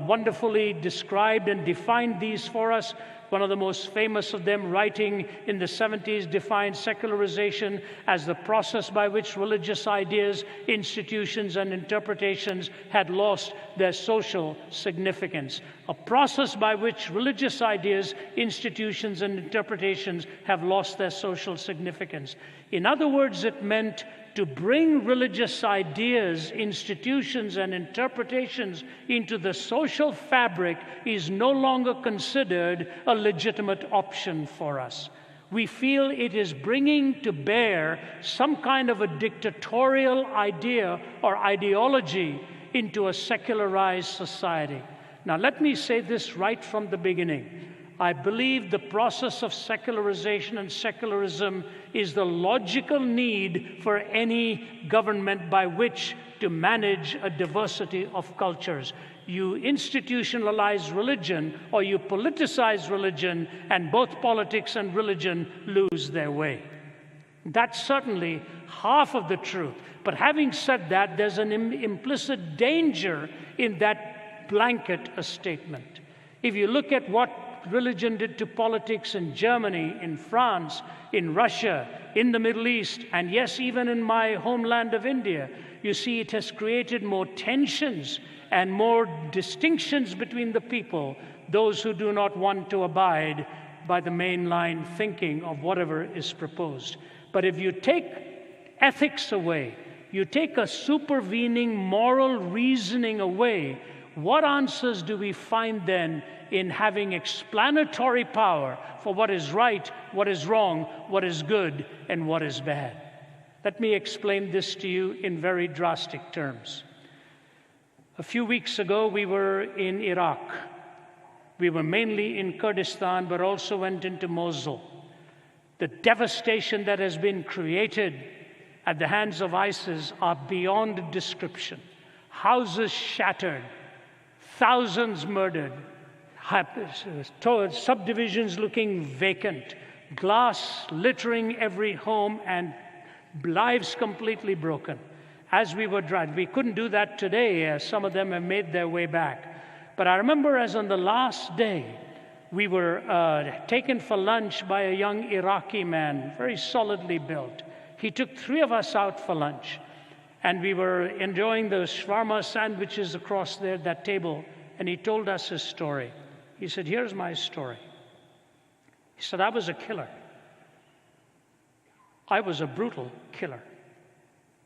wonderfully described and defined these for us. One of the most famous of them, writing in the 70s, defined secularization as the process by which religious ideas, institutions, and interpretations had lost their social significance. A process by which religious ideas, institutions, and interpretations have lost their social significance. In other words, it meant to bring religious ideas, institutions, and interpretations into the social fabric is no longer considered a legitimate option for us. We feel it is bringing to bear some kind of a dictatorial idea or ideology into a secularized society. Now, let me say this right from the beginning. I believe the process of secularization and secularism is the logical need for any government by which to manage a diversity of cultures. You institutionalize religion or you politicize religion, and both politics and religion lose their way. That's certainly half of the truth. But having said that, there's an implicit danger in that blanket statement. If you look at what religion did to politics in Germany, in France, in Russia, in the Middle East, and yes, even in my homeland of India, you see it has created more tensions and more distinctions between the people, those who do not want to abide by the mainline thinking of whatever is proposed. But if you take ethics away, you take a supervening moral reasoning away, what answers do we find then in having explanatory power for what is right, what is wrong, what is good, and what is bad? Let me explain this to you in very drastic terms. A few weeks ago, we were in Iraq. We were mainly in Kurdistan, but also went into Mosul. The devastation that has been created at the hands of ISIS are beyond description. Houses shattered, thousands murdered, subdivisions looking vacant, glass littering every home, and lives completely broken. As we were driving, we couldn't do that today. Some of them have made their way back. But I remember as on the last day, we were taken for lunch by a young Iraqi man, very solidly built. He took 3 of us out for lunch, and we were enjoying those shawarma sandwiches across there, that table, and he told us his story. He said, "Here's my story." He said, "I was a killer. I was a brutal killer.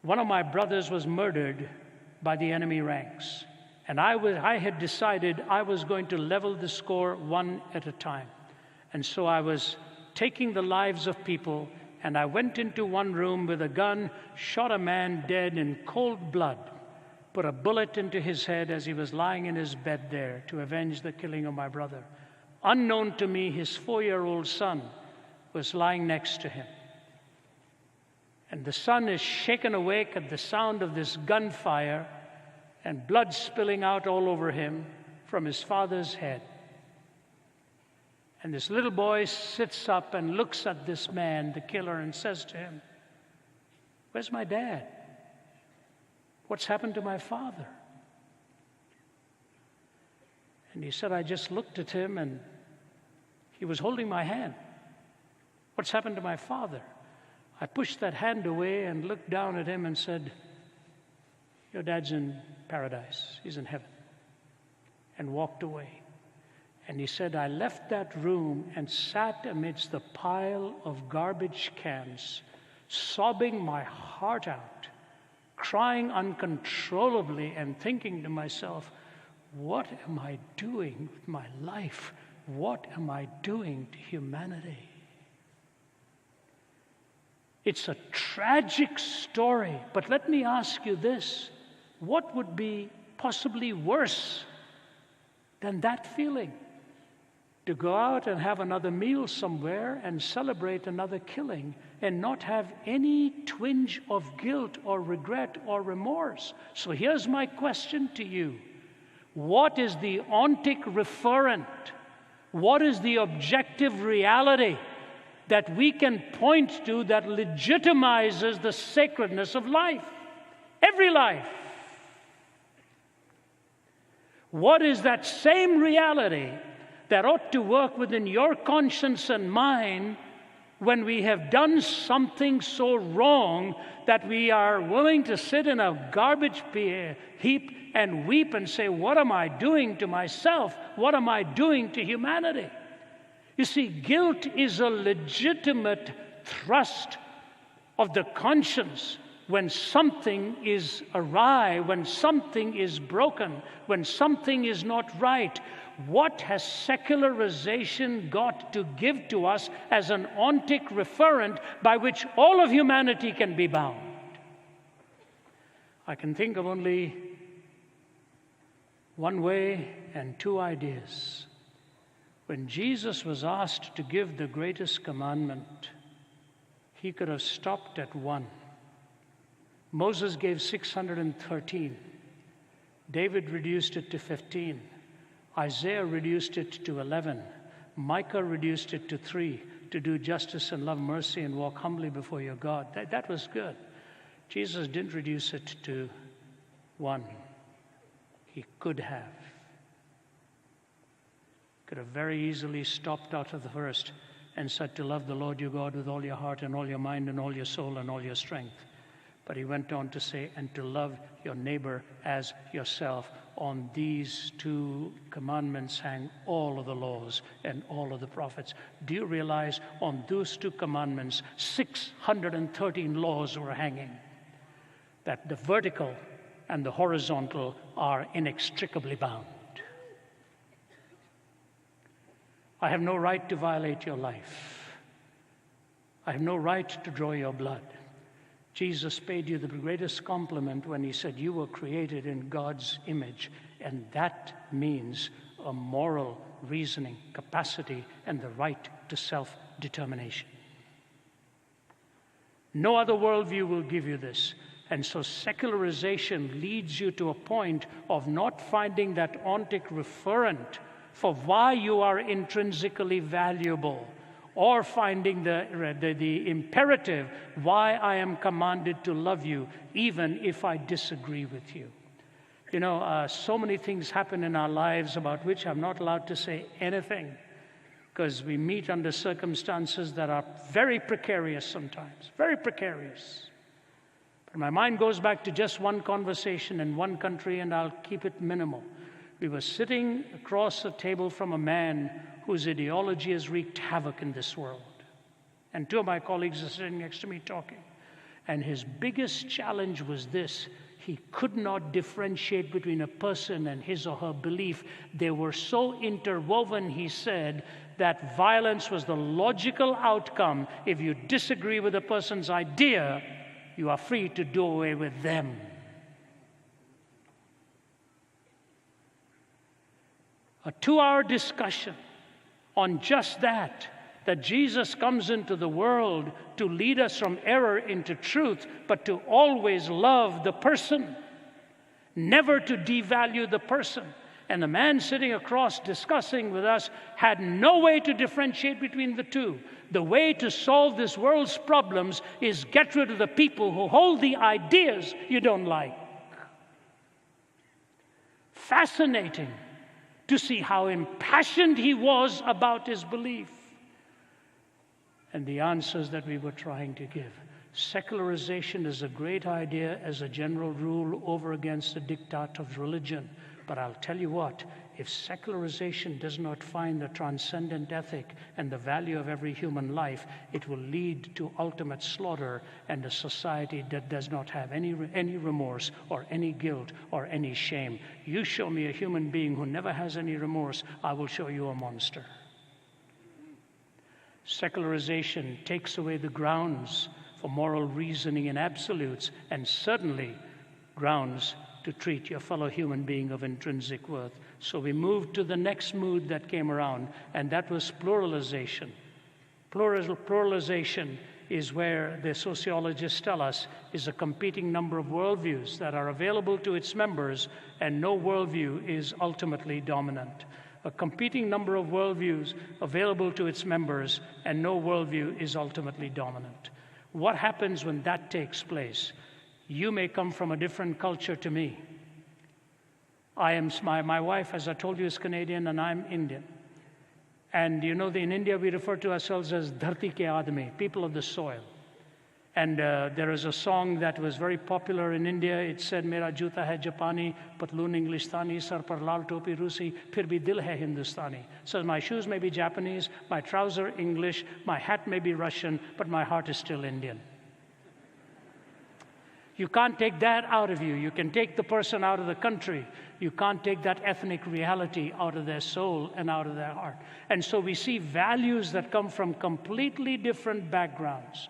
One of my brothers was murdered by the enemy ranks, and I had decided I was going to level the score one at a time. And so I was taking the lives of people, and I went into one room with a gun, shot a man dead in cold blood, put a bullet into his head as he was lying in his bed there to avenge the killing of my brother. Unknown to me, his 4-year-old son was lying next to him. And the son is shaken awake at the sound of this gunfire and blood spilling out all over him from his father's head. And this little boy sits up and looks at this man, the killer, and says to him, 'Where's my dad? What's happened to my father?' And he said, 'I just looked at him and he was holding my hand. What's happened to my father?' I pushed that hand away and looked down at him and said, 'Your dad's in paradise. He's in heaven.' And walked away. And he said, 'I left that room and sat amidst the pile of garbage cans, sobbing my heart out, crying uncontrollably and thinking to myself, what am I doing with my life? What am I doing to humanity?' It's a tragic story, but let me ask you this. What would be possibly worse than that feeling? To go out and have another meal somewhere and celebrate another killing and not have any twinge of guilt or regret or remorse. So here's my question to you. What is the ontic referent? What is the objective reality that we can point to that legitimizes the sacredness of life? Every life. What is that same reality that ought to work within your conscience and mine when we have done something so wrong that we are willing to sit in a garbage heap and weep and say, what am I doing to myself? What am I doing to humanity? You see, guilt is a legitimate thrust of the conscience when something is awry, when something is broken, when something is not right. What has secularization got to give to us as an ontic referent by which all of humanity can be bound? I can think of only one way and two ideas. When Jesus was asked to give the greatest commandment, he could have stopped at one. Moses gave 613. David reduced it to 15. Isaiah reduced it to 11. Micah reduced it to 3, to do justice and love mercy and walk humbly before your God. That was good. Jesus didn't reduce it to 1. He could have. Could have very easily stopped out of the first and said to love the Lord your God with all your heart and all your mind and all your soul and all your strength. But he went on to say, and to love your neighbor as yourself. On these 2 commandments hang all of the laws and all of the prophets. Do you realize on those 2 commandments, 613 laws were hanging? That the vertical and the horizontal are inextricably bound. I have no right to violate your life. I have no right to draw your blood. Jesus paid you the greatest compliment when he said you were created in God's image, and that means a moral reasoning capacity and the right to self-determination. No other worldview will give you this. And so secularization leads you to a point of not finding that ontic referent for why you are intrinsically valuable, or finding the imperative why I am commanded to love you, even if I disagree with you. You know, so many things happen in our lives about which I'm not allowed to say anything, because we meet under circumstances that are very precarious sometimes, very precarious. But my mind goes back to just one conversation in one country, and I'll keep it minimal. We were sitting across a table from a man whose ideology has wreaked havoc in this world. And 2 of my colleagues are sitting next to me talking. And his biggest challenge was this: he could not differentiate between a person and his or her belief. They were so interwoven, he said, that violence was the logical outcome. If you disagree with a person's idea, you are free to do away with them. A 2-hour discussion on just that Jesus comes into the world to lead us from error into truth, but to always love the person, never to devalue the person. And the man sitting across discussing with us had no way to differentiate between the two. The way to solve this world's problems is get rid of the people who hold the ideas you don't like. Fascinating to see how impassioned he was about his belief and the answers that we were trying to give. Secularization is a great idea as a general rule over against the diktat of religion. But I'll tell you what, if secularization does not find the transcendent ethic and the value of every human life, it will lead to ultimate slaughter and a society that does not have any remorse or any guilt or any shame. You show me a human being who never has any remorse, I will show you a monster. Secularization takes away the grounds for moral reasoning in absolutes, and certainly grounds to treat your fellow human being of intrinsic worth. So we moved to the next mood that came around, and that was pluralization. Pluralization is where the sociologists tell us is a competing number of worldviews that are available to its members, and no worldview is ultimately dominant. A competing number of worldviews available to its members, and no worldview is ultimately dominant. What happens when that takes place? You may come from a different culture to me. My wife, as I told you, is Canadian and I'm Indian. And you know, in India, we refer to ourselves as Dharti ke Aadmi, people of the soil. And there is a song that was very popular in India. It said, Mera juta hai Japani, patloon Englishstani, sar par lal topi Rusi, phir bhi dil hai Hindustani. So my shoes may be Japanese, my trouser English, my hat may be Russian, but my heart is still Indian. You can't take that out of you. You can take the person out of the country. You can't take that ethnic reality out of their soul and out of their heart. And so we see values that come from completely different backgrounds.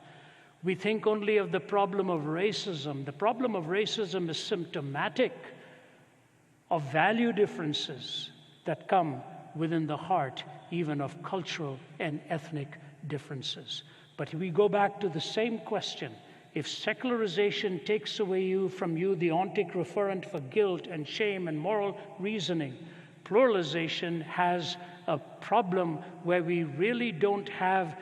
We think only of the problem of racism. The problem of racism is symptomatic of value differences that come within the heart, even of cultural and ethnic differences. But we go back to the same question. If secularization takes away from you the ontic referent for guilt and shame and moral reasoning, pluralization has a problem where we really don't have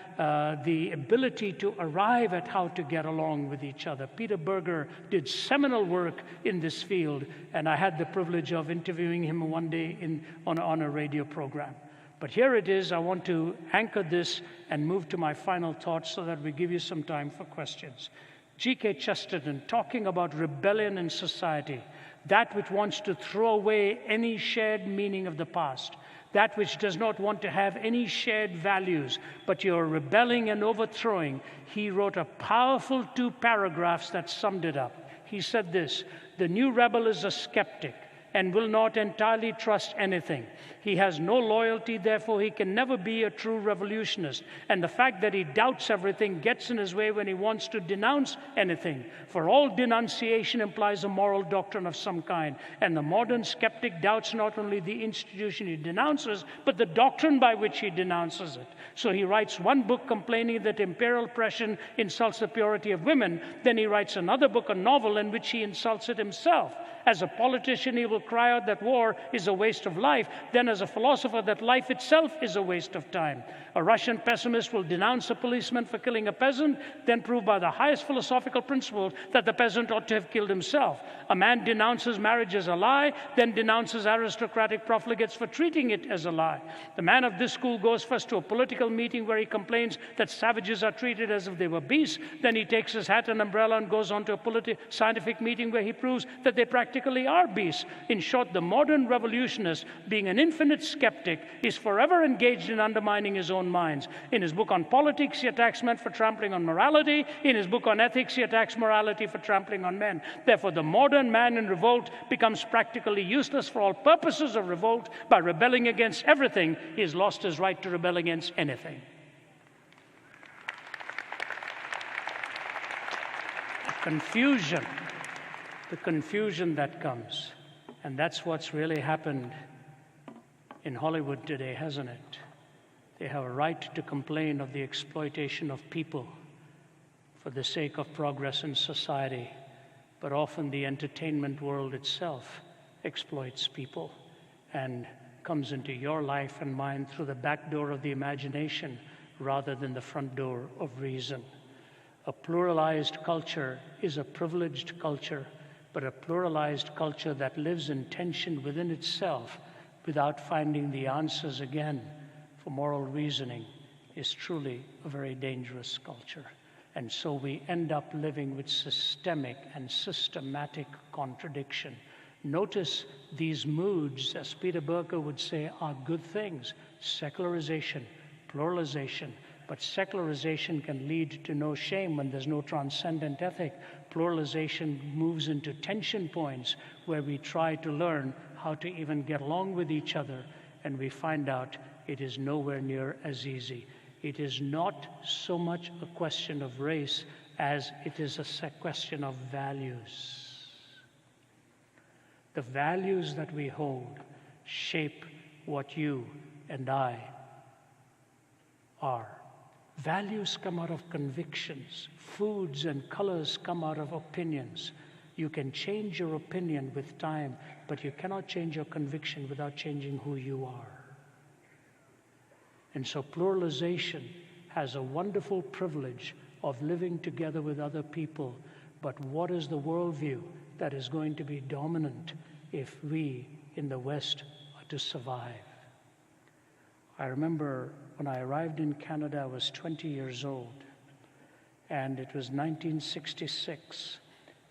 the ability to arrive at how to get along with each other. Peter Berger did seminal work in this field, and I had the privilege of interviewing him one day on a radio program. But here it is. I want to anchor this and move to my final thoughts so that we give you some time for questions. G.K. Chesterton, talking about rebellion in society, that which wants to throw away any shared meaning of the past, that which does not want to have any shared values, but you're rebelling and overthrowing. He wrote a powerful 2 paragraphs that summed it up. He said this: the new rebel is a skeptic and will not entirely trust anything. He has no loyalty, therefore he can never be a true revolutionist. And the fact that he doubts everything gets in his way when he wants to denounce anything. For all denunciation implies a moral doctrine of some kind. And the modern skeptic doubts not only the institution he denounces, but the doctrine by which he denounces it. So he writes one book complaining that imperial oppression insults the purity of women. Then he writes another book, a novel, in which he insults it himself. As a politician, he will cry out that war is a waste of life. Then as a philosopher, that life itself is a waste of time. A Russian pessimist will denounce a policeman for killing a peasant, then prove by the highest philosophical principles that the peasant ought to have killed himself. A man denounces marriage as a lie, then denounces aristocratic profligates for treating it as a lie. The man of this school goes first to a political meeting where he complains that savages are treated as if they were beasts. Then he takes his hat and umbrella and goes on to a scientific meeting where he proves that they practically are beasts. In short, the modern revolutionist, being an infinite skeptic, is forever engaged in undermining his own minds. In his book on politics, he attacks men for trampling on morality. In his book on ethics, he attacks morality for trampling on men. Therefore, the modern man in revolt becomes practically useless for all purposes of revolt. By rebelling against everything, he has lost his right to rebel against anything. The confusion that comes. And that's what's really happened in Hollywood today, hasn't it? They have a right to complain of the exploitation of people for the sake of progress in society, but often the entertainment world itself exploits people and comes into your life and mine through the back door of the imagination rather than the front door of reason. A pluralized culture is a privileged culture, but a pluralized culture that lives in tension within itself without finding the answers again for moral reasoning is truly a very dangerous culture. And so we end up living with systemic and systematic contradiction. Notice these moods, as Peter Berger would say, are good things. Secularization, pluralization. But secularization can lead to no shame when there's no transcendent ethic. Pluralization moves into tension points where we try to learn how to even get along with each other, and we find out it is nowhere near as easy. It is not so much a question of race as it is a question of values. The values that we hold shape what you and I are. Values come out of convictions. Foods and colors come out of opinions. You can change your opinion with time, but you cannot change your conviction without changing who you are. And so pluralization has a wonderful privilege of living together with other people. But what is the worldview that is going to be dominant if we in the West are to survive. I remember when I arrived in Canada, I was 20 years old, and it was 1966,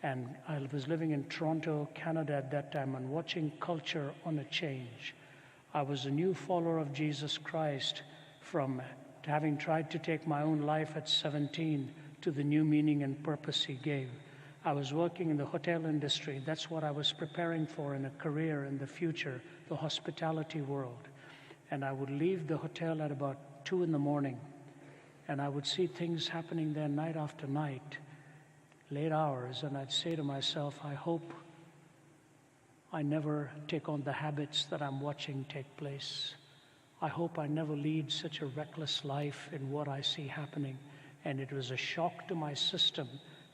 and I was living in Toronto, Canada at that time, and watching culture on a change. I was a new follower of Jesus Christ from having tried to take my own life at 17 to the new meaning and purpose he gave. I was working in the hotel industry. That's what I was preparing for in a career in the future, the hospitality world. And I would leave the hotel at about 2 in the morning, and I would see things happening there night after night, late hours, and I'd say to myself, I hope I never take on the habits that I'm watching take place. I hope I never lead such a reckless life in what I see happening. And it was a shock to my system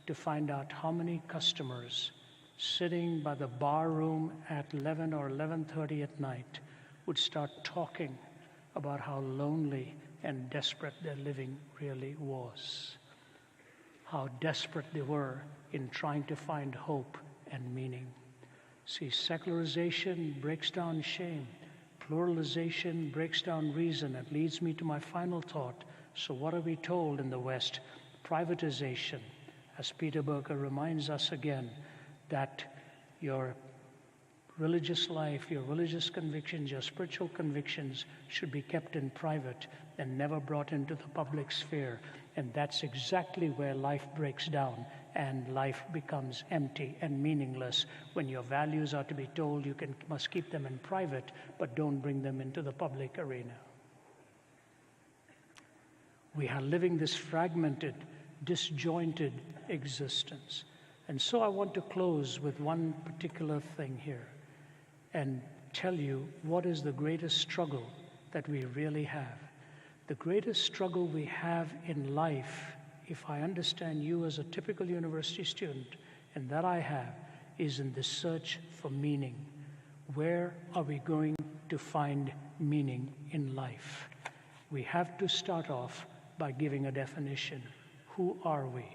to find out how many customers sitting by the bar room at 11 or 11:30 at night would start talking about how lonely and desperate their living really was. How desperate they were in trying to find hope and meaning. See, secularization breaks down shame. Pluralization breaks down reason. It leads me to my final thought. So what are we told in the West? Privatization. As Peter Berger reminds us again, that your religious life, your religious convictions, your spiritual convictions should be kept in private and never brought into the public sphere. And that's exactly where life breaks down and life becomes empty and meaningless, when your values are to be told you must keep them in private, but don't bring them into the public arena. We are living this fragmented, disjointed existence. And so I want to close with one particular thing here and tell you what is the greatest struggle that we really have. The greatest struggle we have in life, if I understand you as a typical university student, and that I have, is in the search for meaning. Where are we going to find meaning in life? We have to start off by giving a definition. Who are we?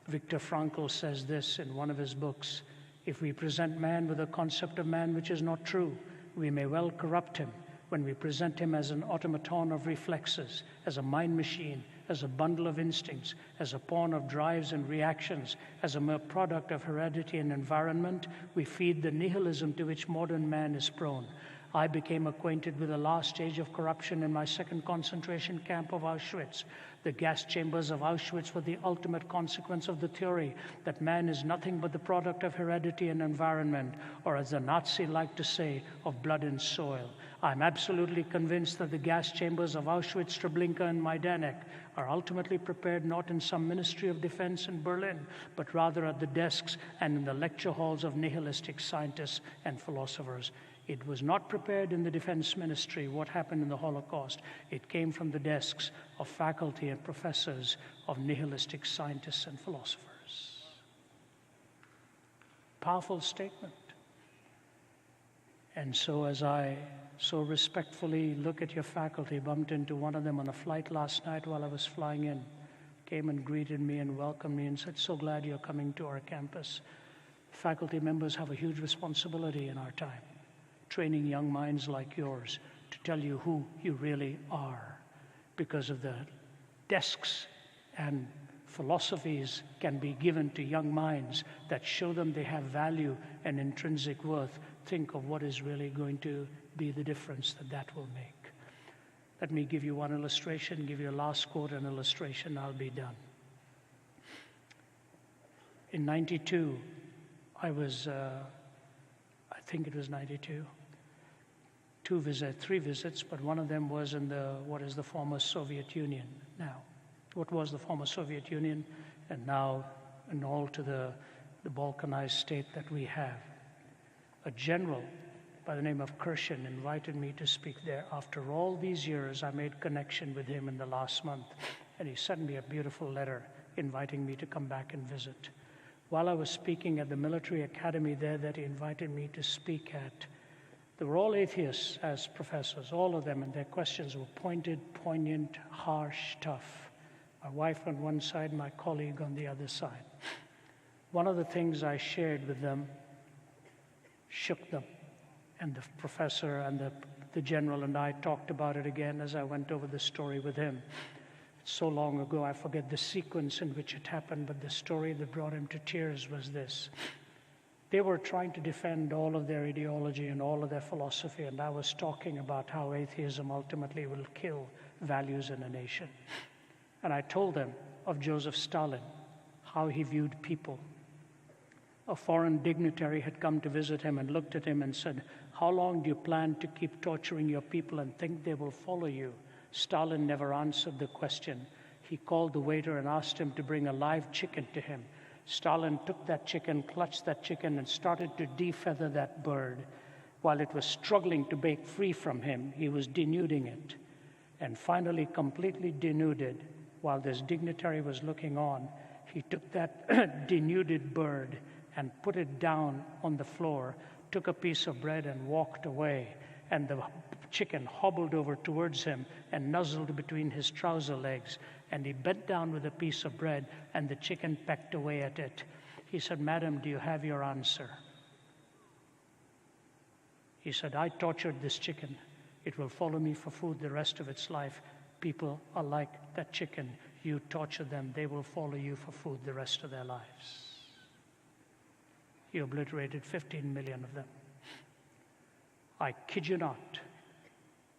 Viktor Frankl says this in one of his books: if we present man with a concept of man which is not true, we may well corrupt him when we present him as an automaton of reflexes, as a mind machine, as a bundle of instincts, as a pawn of drives and reactions, as a mere product of heredity and environment. We feed the nihilism to which modern man is prone. I became acquainted with the last stage of corruption in my second concentration camp of Auschwitz. The gas chambers of Auschwitz were the ultimate consequence of the theory that man is nothing but the product of heredity and environment, or as the Nazi liked to say, of blood and soil. I'm absolutely convinced that the gas chambers of Auschwitz, Treblinka, and Majdanek are ultimately prepared not in some Ministry of Defense in Berlin, but rather at the desks and in the lecture halls of nihilistic scientists and philosophers. It was not prepared in the defense ministry, what happened in the Holocaust. It came from the desks of faculty and professors of nihilistic scientists and philosophers. Powerful statement. And so as I so respectfully look at your faculty, bumped into one of them on a flight last night while I was flying in, came and greeted me and welcomed me and said, "So glad you're coming to our campus." Faculty members have a huge responsibility in our time, training young minds like yours to tell you who you really are, because of the desks and philosophies can be given to young minds that show them they have value and intrinsic worth. Think of what is really going to be the difference that will make. Let me give you one illustration, give you a last quote and illustration, I'll be done. In 92, I was, I think it was 92, three visits, but one of them was in what is the former Soviet Union now. What was the former Soviet Union, and now and all to the balkanized state that we have. A general by the name of Kirshen invited me to speak there. After all these years, I made connection with him in the last month, and he sent me a beautiful letter inviting me to come back and visit. While I was speaking at the military academy there that he invited me to speak at, they were all atheists as professors, all of them, and their questions were pointed, poignant, harsh, tough. My wife on one side, my colleague on the other side. One of the things I shared with them shook them And the professor and the general and I talked about it again as I went over the story with him. It's so long ago, I forget the sequence in which it happened, but the story that brought him to tears was this. They were trying to defend all of their ideology and all of their philosophy, and I was talking about how atheism ultimately will kill values in a nation. And I told them of Joseph Stalin, how he viewed people. A foreign dignitary had come to visit him and looked at him and said, "How long do you plan to keep torturing your people and think they will follow you?" Stalin never answered the question. He called the waiter and asked him to bring a live chicken to him. Stalin took that chicken, clutched that chicken, and started to defeather that bird. While it was struggling to break free from him, he was denuding it. And finally, completely denuded, while this dignitary was looking on, he took that denuded bird and put it down on the floor, took a piece of bread and walked away. And the chicken hobbled over towards him and nuzzled between his trouser legs. And he bent down with a piece of bread, and the chicken pecked away at it. He said, "Madam, do you have your answer?" He said, "I tortured this chicken. It will follow me for food the rest of its life. People are like that chicken. You torture them, they will follow you for food the rest of their lives." He obliterated 15 million of them. I kid you not,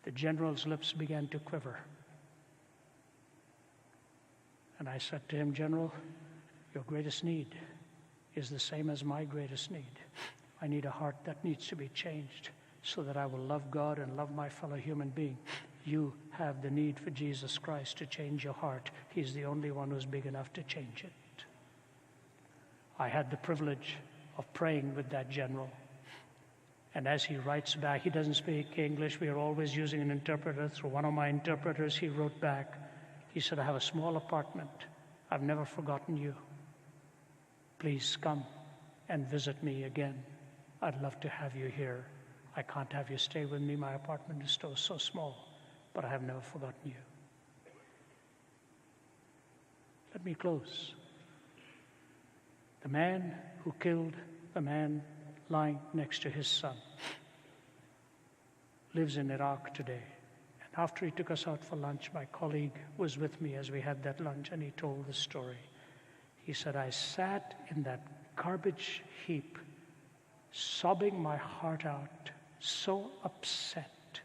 the general's lips began to quiver. And I said to him, "General, your greatest need is the same as my greatest need. I need a heart that needs to be changed so that I will love God and love my fellow human being. You have the need for Jesus Christ to change your heart. He's the only one who's big enough to change it." I had the privilege of praying with that general. And as he writes back, he doesn't speak English. We are always using an interpreter. Through one of my interpreters, he wrote back. He said, "I have a small apartment. I've never forgotten you. Please come and visit me again. I'd love to have you here. I can't have you stay with me. My apartment is so small, but I have never forgotten you." Let me close. The man who killed the man lying next to his son lives in Iraq today. And after he took us out for lunch, my colleague was with me as we had that lunch, and he told the story. He said, "I sat in that garbage heap, sobbing my heart out, so upset.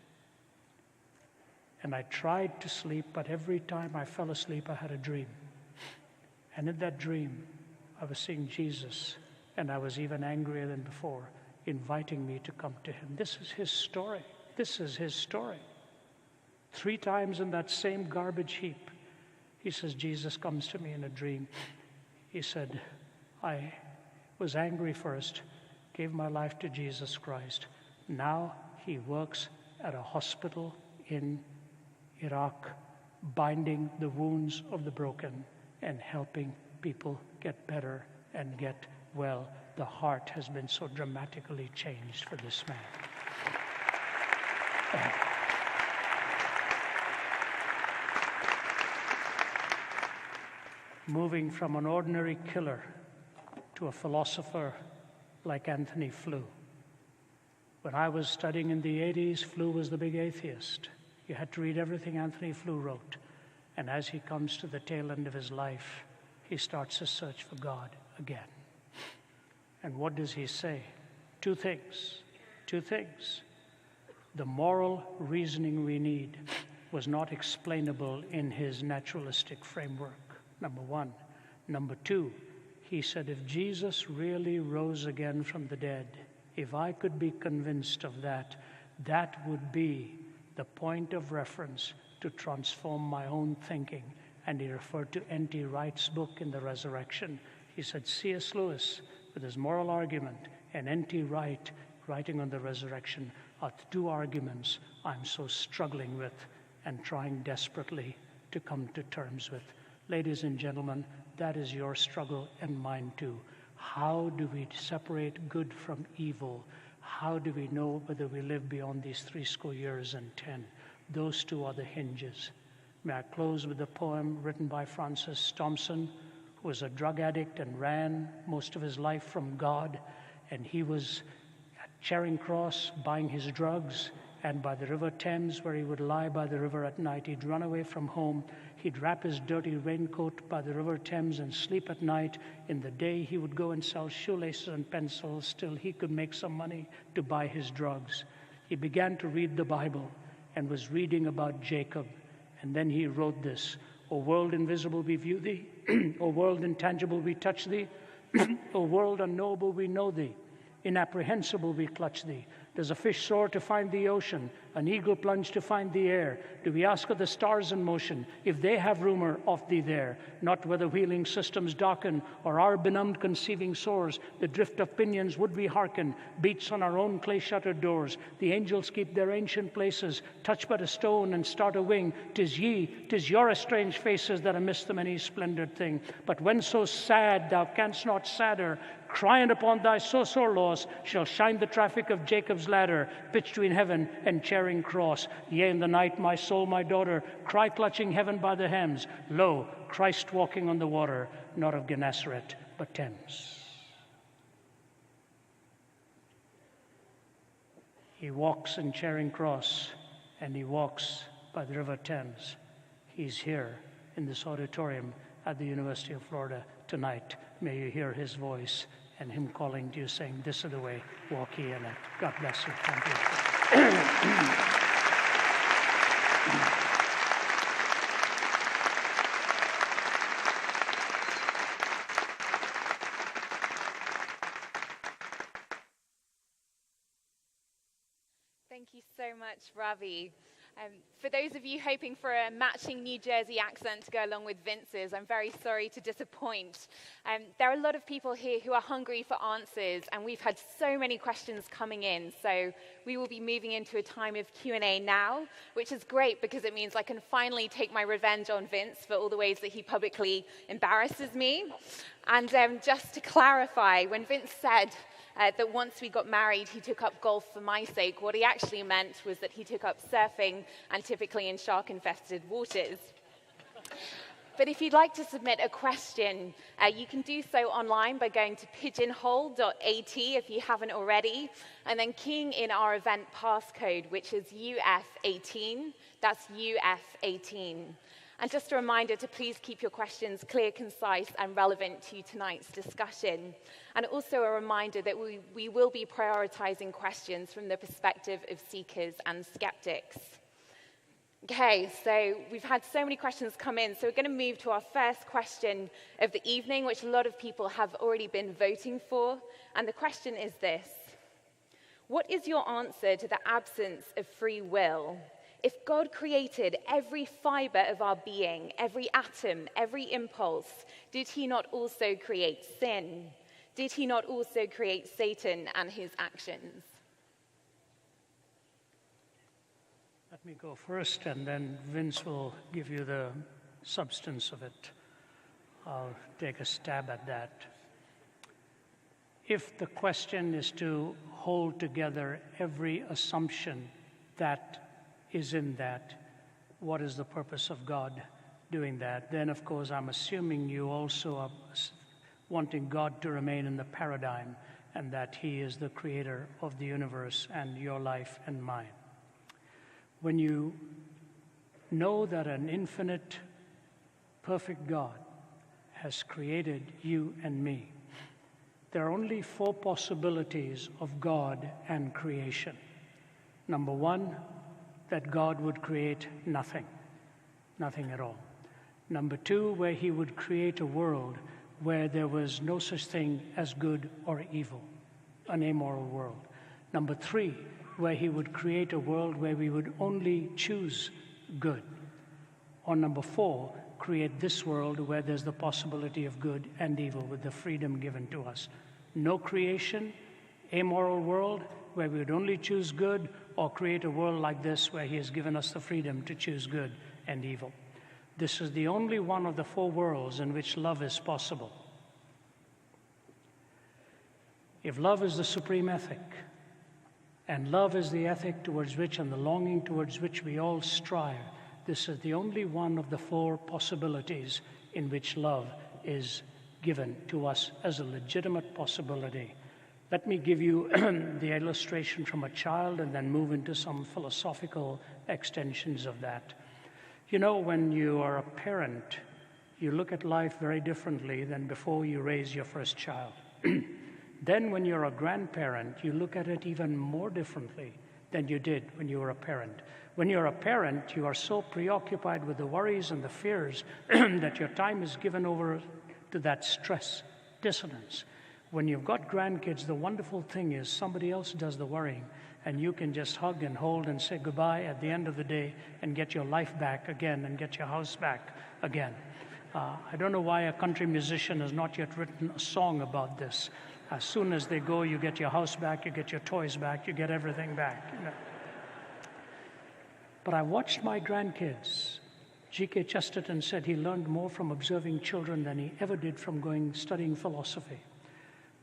And I tried to sleep, but every time I fell asleep, I had a dream. And in that dream, I was seeing Jesus, and I was even angrier than before, inviting me to come to him." This is his story. This is his story. 3 times in that same garbage heap, he says, Jesus comes to me in a dream. He said, "I was angry first, gave my life to Jesus Christ. Now he works at a hospital in Iraq, binding the wounds of the broken and helping people get better and get well." The heart has been so dramatically changed for this man. Moving from an ordinary killer to a philosopher like Anthony Flew. When I was studying in the 80s, Flew was the big atheist. You had to read everything Anthony Flew wrote. And as he comes to the tail end of his life, he starts a search for God again. And what does he say? 2 things. 2 things. The moral reasoning we need was not explainable in his naturalistic framework, number 1. Number 2, he said, if Jesus really rose again from the dead, if I could be convinced of that, that would be the point of reference to transform my own thinking. And he referred to N.T. Wright's book in the Resurrection. He said, C.S. Lewis, with his moral argument, and N.T. Wright writing on the resurrection are the 2 arguments I'm so struggling with and trying desperately to come to terms with. Ladies and gentlemen, that is your struggle and mine too. How do we separate good from evil? How do we know whether we live beyond these 70 years and 10? Those 2 are the hinges. May I close with a poem written by Francis Thompson, who was a drug addict and ran most of his life from God, and he was Charing Cross, buying his drugs, and by the River Thames, where he would lie by the river at night. He'd run away from home. He'd wrap his dirty raincoat by the River Thames and sleep at night. In the day, he would go and sell shoelaces and pencils till he could make some money to buy his drugs. He began to read the Bible and was reading about Jacob. And then he wrote this: O world invisible, we view thee. O world intangible, we touch thee. O world unknowable, we know thee. Inapprehensible, we clutch thee. Does a fish soar to find the ocean, an eagle plunge to find the air? Do we ask of the stars in motion if they have rumor of thee there? Not whether wheeling systems darken or our benumbed conceiving soars, the drift of pinions would we hearken, beats on our own clay-shuttered doors. The angels keep their ancient places, touch but a stone and start a wing. 'Tis ye, 'tis your estranged faces that amiss the many splendored thing. But when so sad thou canst not sadder, crying upon thy so sore loss, shall shine the traffic of Jacob's ladder, pitched between heaven and Charing Cross. Yea, in the night, my soul, my daughter, cry clutching heaven by the hems, lo, Christ walking on the water, not of Gennesaret, but Thames. He walks in Charing Cross, and he walks by the River Thames. He's here in this auditorium at the University of Florida tonight. May you hear his voice and him calling to you, saying, this is the way, walk ye in it. God bless you. Thank you. Thank you so much, Ravi. For those of you hoping for a matching New Jersey accent to go along with Vince's, I'm very sorry to disappoint. There are a lot of people here who are hungry for answers, and we've had so many questions coming in. So we will be moving into a time of Q&A now, which is great because it means I can finally take my revenge on Vince for all the ways that he publicly embarrasses me. And just to clarify, when Vince said that once we got married, he took up golf for my sake, what he actually meant was that he took up surfing, and typically in shark-infested waters. But if you'd like to submit a question, you can do so online by going to pigeonhole.at if you haven't already, and then keying in our event passcode, which is UF18. That's UF18. And just a reminder to please keep your questions clear, concise, and relevant to tonight's discussion. And also a reminder that we will be prioritizing questions from the perspective of seekers and skeptics. Okay, so we've had so many questions come in, so we're going to move to our first question of the evening, which a lot of people have already been voting for. And the question is this: what is your answer to the absence of free will? If God created every fiber of our being, every atom, every impulse, did he not also create sin? Did he not also create Satan and his actions? Let me go first, and then Vince will give you the substance of it. I'll take a stab at that. If the question is to hold together every assumption that is in that, what is the purpose of God doing that? Then, of course, I'm assuming you also are wanting God to remain in the paradigm and that he is the creator of the universe and your life and mine. When you know that an infinite, perfect God has created you and me, there are only 4 possibilities of God and creation. Number 1, that God would create nothing at all. Number 2, where he would create a world where there was no such thing as good or evil, an amoral world. Number 3, where he would create a world where we would only choose good. Or number 4, create this world where there's the possibility of good and evil with the freedom given to us. No creation, amoral world where we would only choose good, or create a world like this where he has given us the freedom to choose good and evil. This is the only one of the 4 worlds in which love is possible. If love is the supreme ethic, and love is the ethic towards which and the longing towards which we all strive, this is the only one of the 4 possibilities in which love is given to us as a legitimate possibility Let me give you the illustration from a child and then move into some philosophical extensions of that. You know, when you are a parent, you look at life very differently than before you raise your first child. Then when you're a grandparent, you look at it even more differently than you did when you were a parent. When you're a parent, you are so preoccupied with the worries and the fears that your time is given over to that stress, dissonance. When you've got grandkids, the wonderful thing is somebody else does the worrying, and you can just hug and hold and say goodbye at the end of the day and get your life back again and get your house back again. I don't know why a country musician has not yet written a song about this. As soon as they go, you get your house back, you get your toys back, you get everything back. You know. But I watched my grandkids. G.K. Chesterton said he learned more from observing children than he ever did from studying philosophy.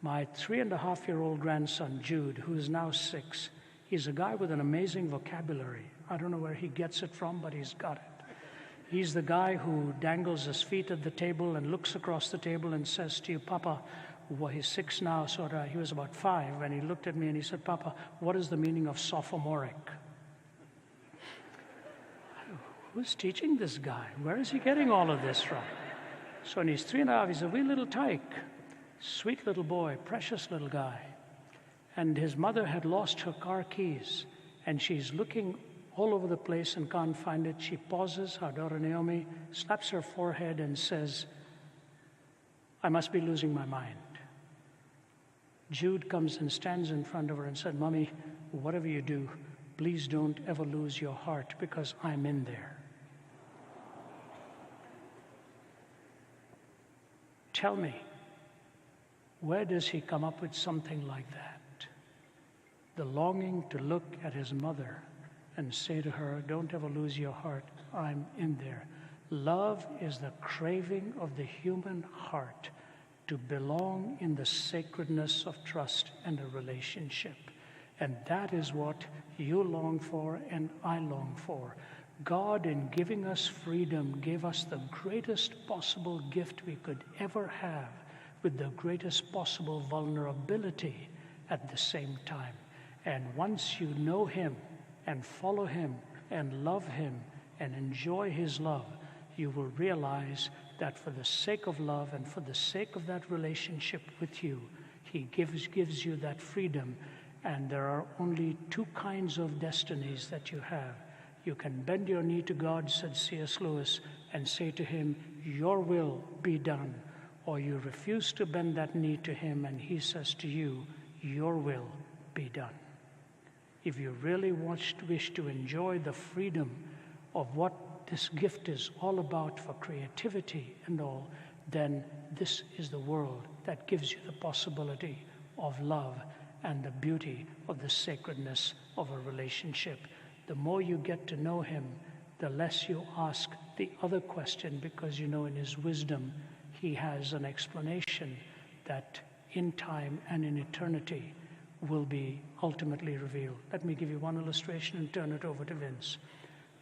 My 3.5-year-old grandson, Jude, who is now 6, he's a guy with an amazing vocabulary. I don't know where he gets it from, but he's got it. He's the guy who dangles his feet at the table and looks across the table and says to you, Papa, well, he's 6 now, so he was about 5, when he looked at me and he said, Papa, what is the meaning of sophomoric? Who's teaching this guy? Where is he getting all of this from? So when he's 3.5, he's a wee little tyke. Sweet little boy, precious little guy. And his mother had lost her car keys, and she's looking all over the place and can't find it. She pauses, our daughter Naomi, slaps her forehead and says, I must be losing my mind. Jude comes and stands in front of her and said, Mommy, whatever you do, please don't ever lose your heart because I'm in there. Tell me, where does he come up with something like that? The longing to look at his mother and say to her, don't ever lose your heart, I'm in there. Love is the craving of the human heart to belong in the sacredness of trust and a relationship. And that is what you long for and I long for. God, in giving us freedom, gave us the greatest possible gift we could ever have, with the greatest possible vulnerability at the same time. And once you know him and follow him and love him and enjoy his love, you will realize that for the sake of love and for the sake of that relationship with you, he gives you that freedom. And there are only 2 kinds of destinies that you have. You can bend your knee to God, said C.S. Lewis, and say to him, your will be done. Or you refuse to bend that knee to him and he says to you, your will be done. If you really wish to enjoy the freedom of what this gift is all about for creativity and all, then this is the world that gives you the possibility of love and the beauty of the sacredness of a relationship. The more you get to know him, the less you ask the other question, because you know in his wisdom he has an explanation that in time and in eternity will be ultimately revealed. Let me give you one illustration and turn it over to Vince.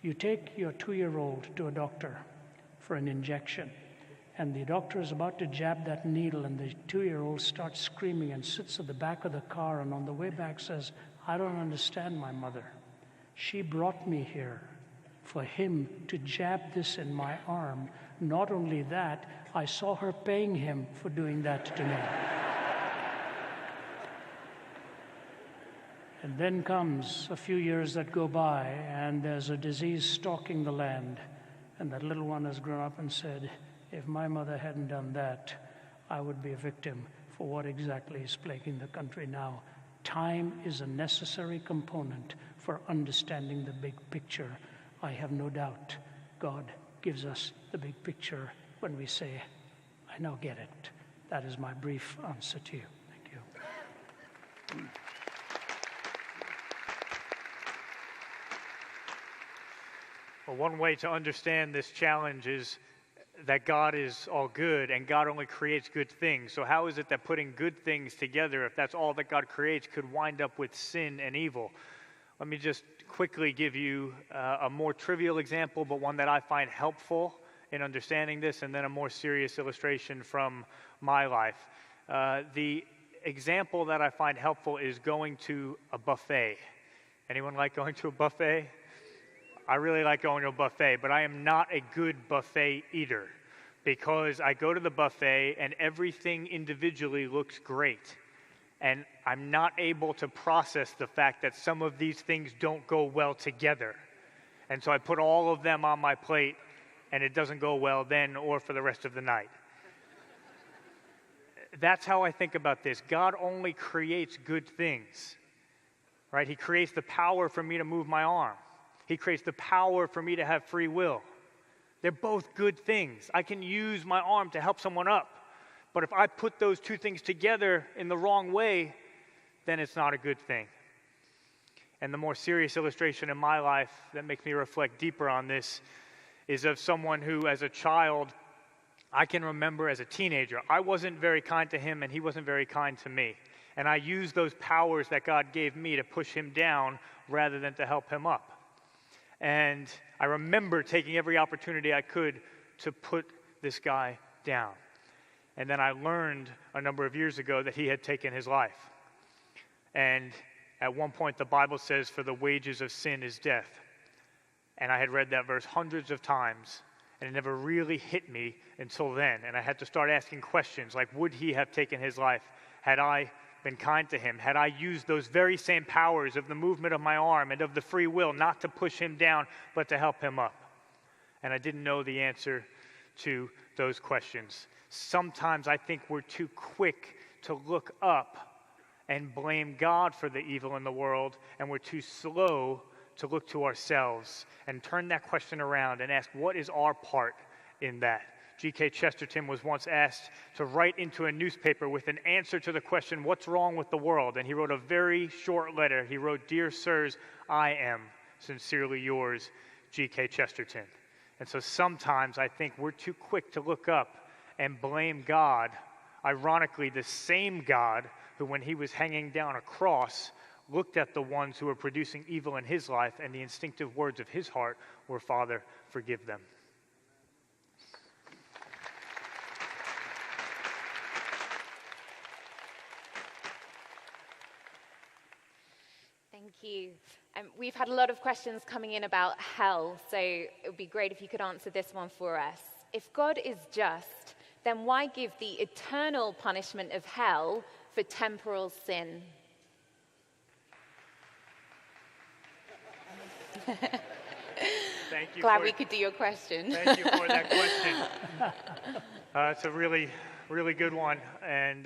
You take your 2-year-old to a doctor for an injection, and the doctor is about to jab that needle, and the 2-year-old starts screaming and sits at the back of the car, and on the way back says, I don't understand my mother. She brought me here for him to jab this in my arm. Not only that, I saw her paying him for doing that to me. And then comes a few years that go by, and there's a disease stalking the land, and that little one has grown up and said, if my mother hadn't done that, I would be a victim for what exactly is plaguing the country now. Time is a necessary component for understanding the big picture. I have no doubt God gives us the big picture when we say, I now get it. That is my brief answer to you. Thank you. Well, one way to understand this challenge is that God is all good and God only creates good things. So how is it that putting good things together, if that's all that God creates, could wind up with sin and evil? Let me just quickly give you a more trivial example, but one that I find helpful in understanding this, and then a more serious illustration from my life. The example that I find helpful is going to a buffet. Anyone like going to a buffet? I really like going to a buffet, but I am not a good buffet eater because I go to the buffet and everything individually looks great. And I'm not able to process the fact that some of these things don't go well together. And so I put all of them on my plate, and it doesn't go well then or for the rest of the night. That's how I think about this. God only creates good things, right? He creates the power for me to move my arm. He creates the power for me to have free will. They're both good things. I can use my arm to help someone up. But if I put those two things together in the wrong way, then it's not a good thing. And the more serious illustration in my life that makes me reflect deeper on this is of someone who, as a child, I can remember as a teenager, I wasn't very kind to him and he wasn't very kind to me. And I used those powers that God gave me to push him down rather than to help him up. And I remember taking every opportunity I could to put this guy down. And then I learned a number of years ago that he had taken his life. And at one point the Bible says, "For the wages of sin is death." And I had read that verse hundreds of times, and it never really hit me until then. And I had to start asking questions like, would he have taken his life had I been kind to him? Had I used those very same powers of the movement of my arm and of the free will not to push him down, but to help him up? And I didn't know the answer to those questions. Sometimes I think we're too quick to look up and blame God for the evil in the world, and we're too slow to look to ourselves and turn that question around and ask, what is our part in that? G.K. Chesterton was once asked to write into a newspaper with an answer to the question, what's wrong with the world? And he wrote a very short letter. He wrote, "Dear sirs, I am sincerely yours, G.K. Chesterton." And so sometimes I think we're too quick to look up and blame God, ironically the same God who, when he was hanging down a cross, looked at the ones who were producing evil in his life, and the instinctive words of his heart were, "Father, forgive them." Thank you. We've had a lot of questions coming in about hell, so it would be great if you could answer this one for us. If God is just, then why give the eternal punishment of hell for temporal sin? Thank you. Glad we could do your question. Thank you for that question. It's a really, really good one, and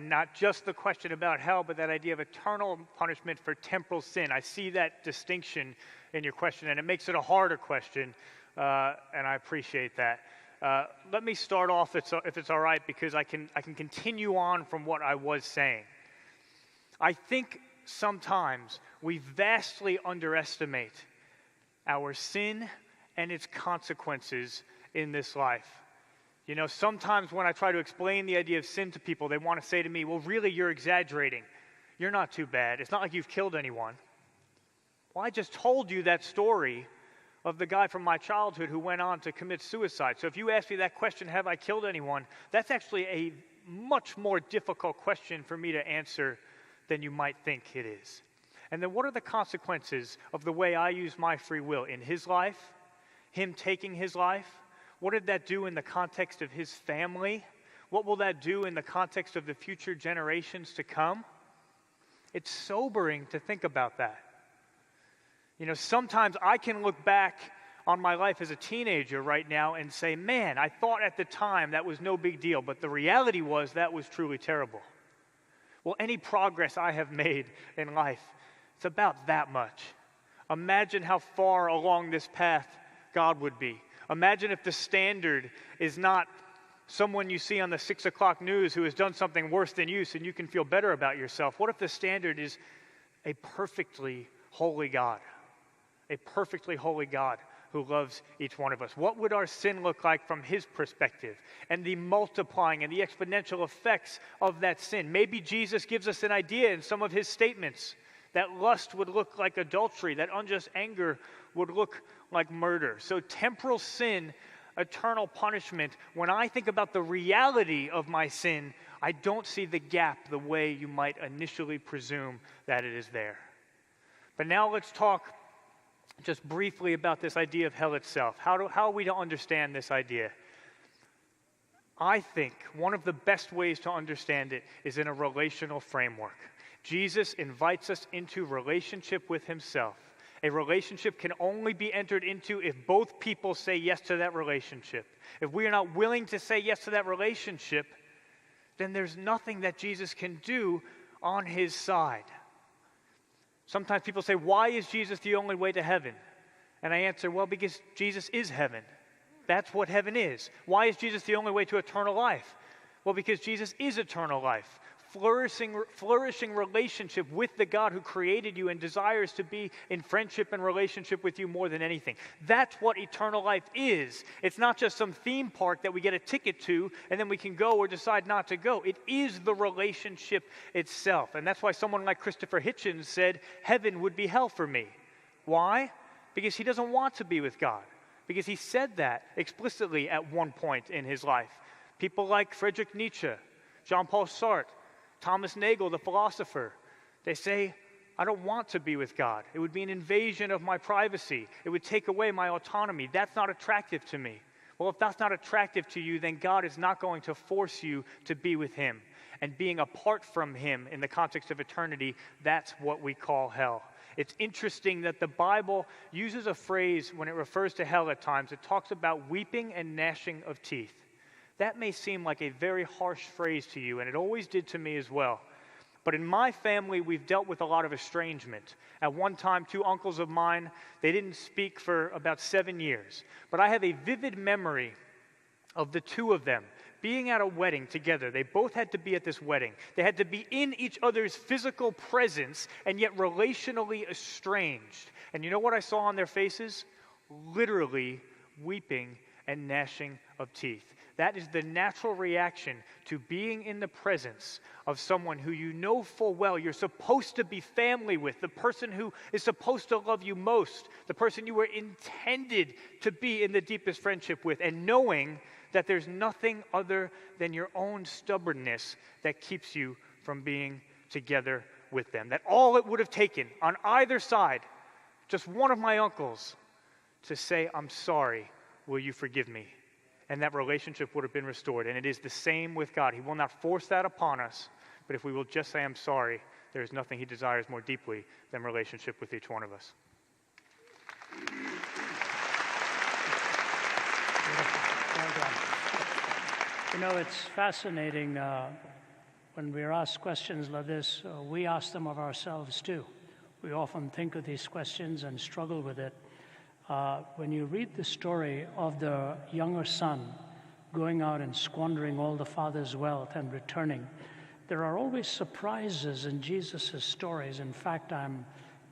not just the question about hell, but that idea of eternal punishment for temporal sin. I see that distinction in your question, and it makes it a harder question, and I appreciate that. Let me start off, if it's all right, because I can continue on from what I was saying. I think sometimes we vastly underestimate our sin and its consequences in this life. You know, sometimes when I try to explain the idea of sin to people, they want to say to me, well, really, you're exaggerating. You're not too bad. It's not like you've killed anyone. Well, I just told you that story of the guy from my childhood who went on to commit suicide. So if you ask me that question, have I killed anyone, that's actually a much more difficult question for me to answer than you might think it is. And then what are the consequences of the way I use my free will in his life, him taking his life? What did that do in the context of his family? What will that do in the context of the future generations to come? It's sobering to think about that. You know, sometimes I can look back on my life as a teenager right now and say, man, I thought at the time that was no big deal, but the reality was that was truly terrible. Well, any progress I have made in life, it's about that much. Imagine how far along this path God would be. Imagine if the standard is not someone you see on the 6 o'clock news who has done something worse than you so you can feel better about yourself. What if the standard is a perfectly holy God? A perfectly holy God who loves each one of us. What would our sin look like from his perspective? And the multiplying and the exponential effects of that sin. Maybe Jesus gives us an idea in some of his statements that lust would look like adultery, that unjust anger would look like murder. So temporal sin, eternal punishment, when I think about the reality of my sin, I don't see the gap the way you might initially presume that it is there. But now let's talk just briefly about this idea of hell itself. How are we to understand this idea? I think one of the best ways to understand it is in a relational framework. Jesus invites us into relationship with himself. A relationship can only be entered into if both people say yes to that relationship. If we are not willing to say yes to that relationship, then there's nothing that Jesus can do on his side. Sometimes people say, why is Jesus the only way to heaven? And I answer, well, because Jesus is heaven. That's what heaven is. Why is Jesus the only way to eternal life? Well, because Jesus is eternal life. Flourishing relationship with the God who created you and desires to be in friendship and relationship with you more than anything. That's what eternal life is. It's not just some theme park that we get a ticket to and then we can go or decide not to go. It is the relationship itself. And that's why someone like Christopher Hitchens said, heaven would be hell for me. Why? Because he doesn't want to be with God. Because he said that explicitly at one point in his life. People like Friedrich Nietzsche, Jean-Paul Sartre, Thomas Nagel, the philosopher, they say, I don't want to be with God. It would be an invasion of my privacy. It would take away my autonomy. That's not attractive to me. Well, if that's not attractive to you, then God is not going to force you to be with him. And being apart from him in the context of eternity, that's what we call hell. It's interesting that the Bible uses a phrase when it refers to hell at times. It talks about weeping and gnashing of teeth. That may seem like a very harsh phrase to you, and it always did to me as well. But in my family, we've dealt with a lot of estrangement. At one time, 2 uncles of mine, they didn't speak for about 7 years. But I have a vivid memory of the 2 of them being at a wedding together. They both had to be at this wedding. They had to be in each other's physical presence and yet relationally estranged. And you know what I saw on their faces? Literally weeping and gnashing of teeth. That is the natural reaction to being in the presence of someone who you know full well you're supposed to be family with, the person who is supposed to love you most, the person you were intended to be in the deepest friendship with, and knowing that there's nothing other than your own stubbornness that keeps you from being together with them. That all it would have taken on either side, just one of my uncles, to say, I'm sorry, will you forgive me? And that relationship would have been restored. And it is the same with God. He will not force that upon us, but if we will just say, I'm sorry, there is nothing he desires more deeply than relationship with each one of us. Well done. You know, it's fascinating when we're asked questions like this, we ask them of ourselves too. We often think of these questions and struggle with it. When you read the story of the younger son going out and squandering all the father's wealth and returning, there are always surprises in Jesus' stories. In fact,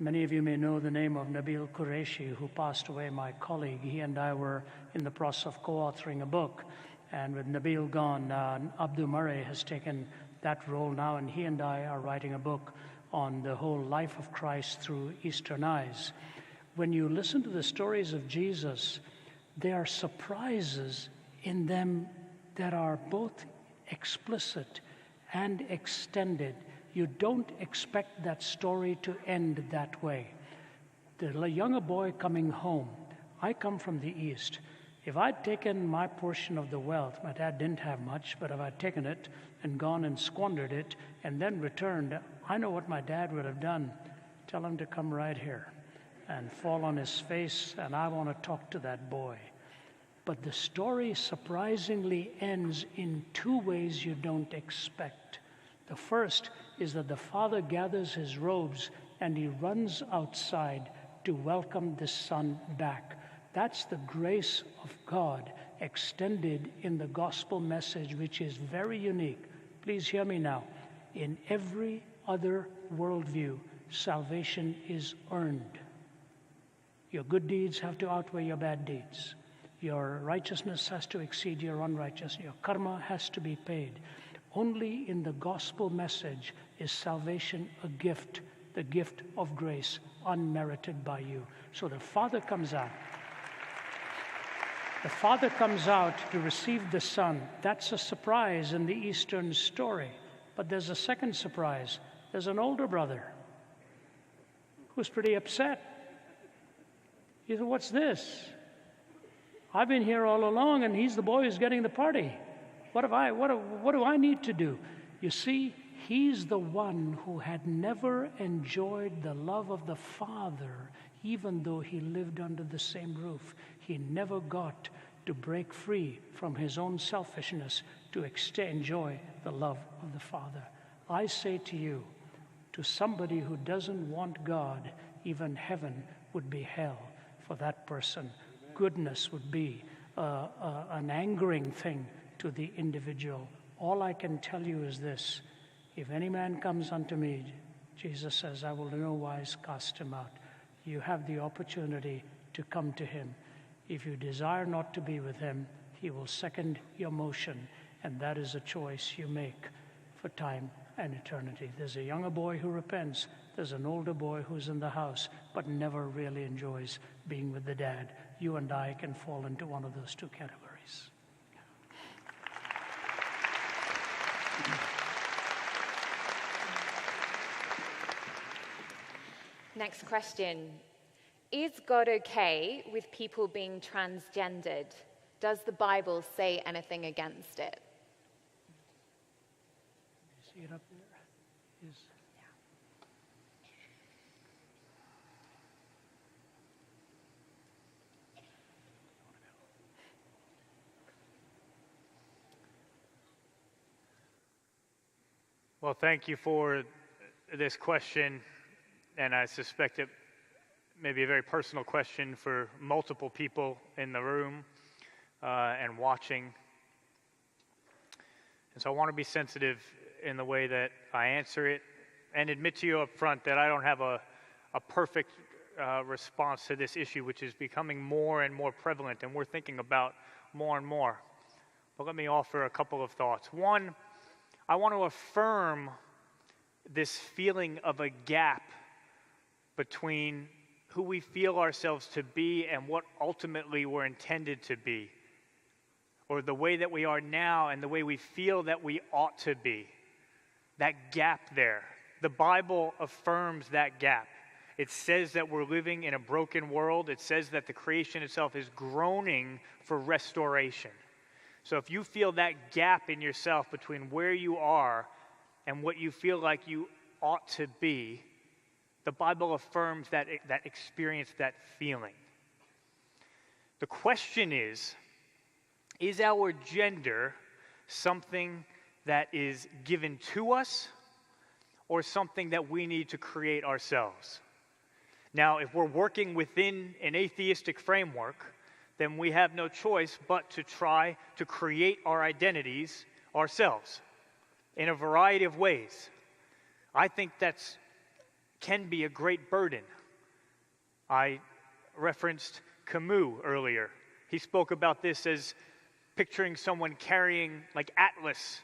many of you may know the name of Nabil Qureshi, who passed away, my colleague. He and I were in the process of co-authoring a book. And with Nabil gone, Abdul Murray has taken that role now, and he and I are writing a book on the whole life of Christ through Eastern eyes. When you listen to the stories of Jesus, there are surprises in them that are both explicit and extended. You don't expect that story to end that way. The younger boy coming home, I come from the East. If I'd taken my portion of the wealth, my dad didn't have much, but if I'd taken it and gone and squandered it and then returned, I know what my dad would have done. Tell him to come right here and fall on his face, and I want to talk to that boy. But the story surprisingly ends in 2 ways you don't expect. The first is that the father gathers his robes and he runs outside to welcome the son back. That's the grace of God extended in the gospel message, which is very unique. Please hear me now. In every other worldview, salvation is earned. Your good deeds have to outweigh your bad deeds. Your righteousness has to exceed your unrighteousness. Your karma has to be paid. Only in the gospel message is salvation a gift, the gift of grace, unmerited by you. So the Father comes out. The father comes out to receive the son. That's a surprise in the Eastern story. But there's a second surprise. There's an older brother who's pretty upset. He said, what's this? I've been here all along, and he's the boy who's getting the party. What do I need to do? You see, he's the one who had never enjoyed the love of the Father, even though he lived under the same roof. He never got to break free from his own selfishness to enjoy the love of the Father. I say to you, to somebody who doesn't want God, even heaven would be hell for that person. Goodness would be an angering thing to the individual. All I can tell you is this: if any man comes unto me, Jesus says, I will in no wise cast him out. You have the opportunity to come to him. If you desire not to be with him, he will second your motion, and that is a choice you make for time and eternity. There's a younger boy who repents. There's an older boy who's in the house but never really enjoys being with the dad. You and I can fall into one of those two categories. Next question. Is God okay with people being transgendered? Does the Bible say anything against it? See it up there? Is Well, thank you for this question, and I suspect it may be a very personal question for multiple people in the room and watching. And so I want to be sensitive in the way that I answer it and admit to you up front that I don't have a perfect response to this issue, which is becoming more and more prevalent and we're thinking about more and more. But let me offer a couple of thoughts. One, I want to affirm this feeling of a gap between who we feel ourselves to be and what ultimately we're intended to be, or the way that we are now and the way we feel that we ought to be. That gap there. The Bible affirms that gap. It says that we're living in a broken world. It says that the creation itself is groaning for restoration. So if you feel that gap in yourself between where you are and what you feel like you ought to be, the Bible affirms that experience, that feeling. The question is our gender something that is given to us or something that we need to create ourselves? Now, if we're working within an atheistic framework, then we have no choice but to try to create our identities ourselves in a variety of ways. I think that can be a great burden. I referenced Camus earlier. He spoke about this as picturing someone carrying, like Atlas,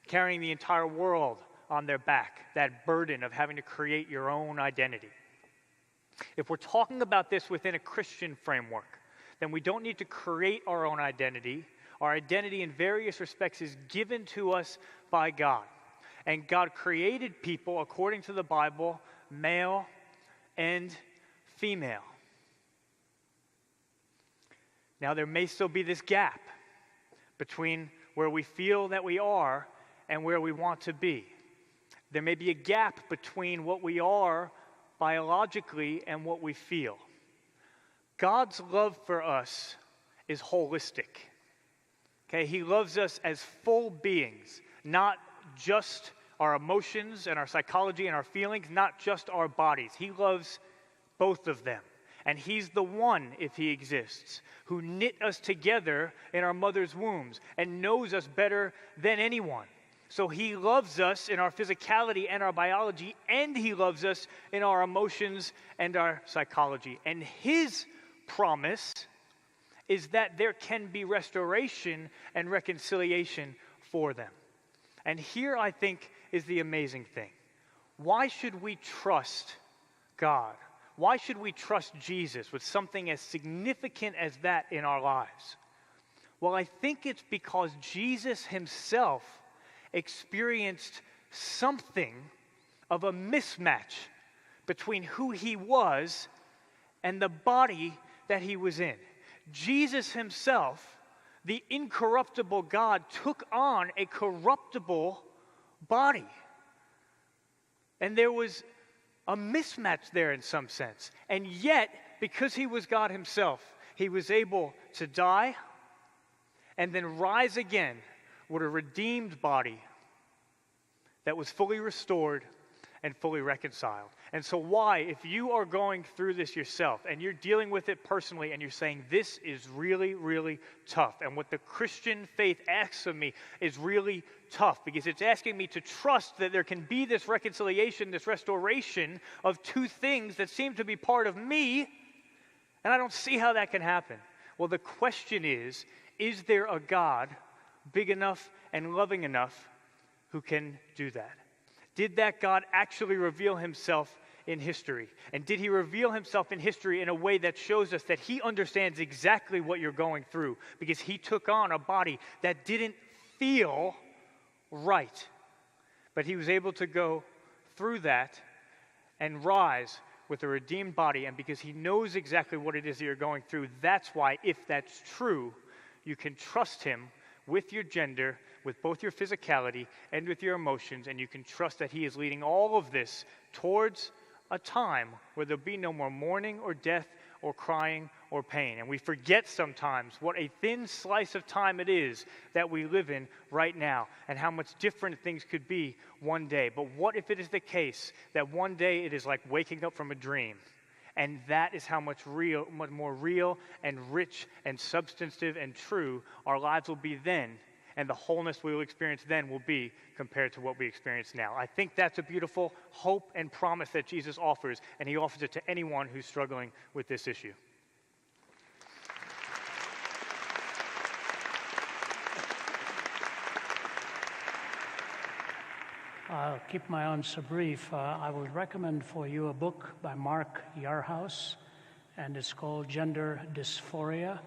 carrying the entire world on their back, that burden of having to create your own identity. If we're talking about this within a Christian framework, then we don't need to create our own identity. Our identity in various respects is given to us by God. And God created people, according to the Bible, male and female. Now, there may still be this gap between where we feel that we are and where we want to be. There may be a gap between what we are biologically and what we feel. God's love for us is holistic. Okay, He loves us as full beings, not just our emotions and our psychology and our feelings, not just our bodies. He loves both of them. And He's the one, if He exists, who knit us together in our mother's wombs and knows us better than anyone. So He loves us in our physicality and our biology, and He loves us in our emotions and our psychology. And His promise is that there can be restoration and reconciliation for them. And here, I think, is the amazing thing. Why should we trust God? Why should we trust Jesus with something as significant as that in our lives? Well, I think it's because Jesus himself experienced something of a mismatch between who he was and the body that he was in. Jesus himself, the incorruptible God, took on a corruptible body. And there was a mismatch there in some sense. And yet, because he was God himself, he was able to die and then rise again with a redeemed body that was fully restored and fully reconciled. And so why, if you are going through this yourself and you're dealing with it personally and you're saying, this is really, really tough, and what the Christian faith asks of me is really tough because it's asking me to trust that there can be this reconciliation, this restoration of two things that seem to be part of me, and I don't see how that can happen. Well, the question is there a God big enough and loving enough who can do that? Did that God actually reveal himself in history? And did he reveal himself in history in a way that shows us that he understands exactly what you're going through? Because he took on a body that didn't feel right. But he was able to go through that and rise with a redeemed body. And because he knows exactly what it is that you're going through, that's why, if that's true, you can trust him with your gender, with both your physicality and with your emotions, and you can trust that he is leading all of this towards a time where there'll be no more mourning or death or crying or pain. And we forget sometimes what a thin slice of time it is that we live in right now and how much different things could be one day. But what if it is the case that one day it is like waking up from a dream? And that is how much more real and rich and substantive and true our lives will be then, and the wholeness we will experience then will be compared to what we experience now. I think that's a beautiful hope and promise that Jesus offers, and he offers it to anyone who's struggling with this issue. I'll keep my answer brief. I would recommend for you a book by Mark Yarhouse, and it's called Gender Dysphoria.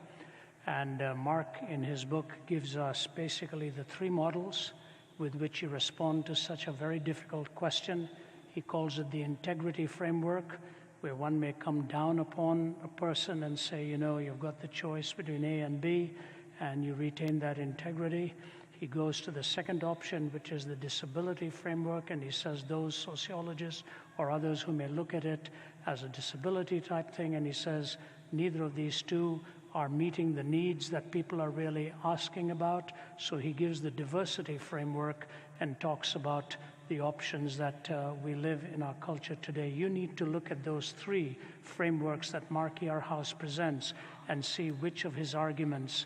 And Mark, in his book, gives us basically the three models with which you respond to such a very difficult question. He calls it the integrity framework, where one may come down upon a person and say, you know, you've got the choice between A and B, and you retain that integrity. He goes to the second option, which is the disability framework, and he says those sociologists or others who may look at it as a disability type thing, and he says neither of these two are meeting the needs that people are really asking about. So he gives the diversity framework and talks about the options that we live in our culture today. You need to look at those three frameworks that Mark Yarhouse presents and see which of his arguments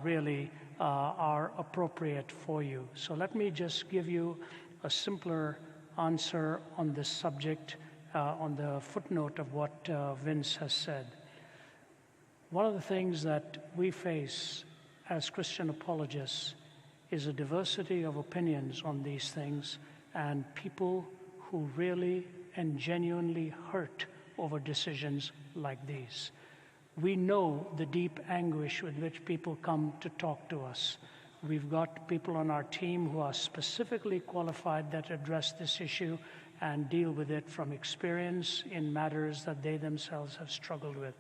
really are appropriate for you. So let me just give you a simpler answer on this subject on the footnote of what Vince has said. One of the things that we face as Christian apologists is a diversity of opinions on these things, and people who really and genuinely hurt over decisions like these. We know the deep anguish with which people come to talk to us. We've got people on our team who are specifically qualified that address this issue and deal with it from experience in matters that they themselves have struggled with.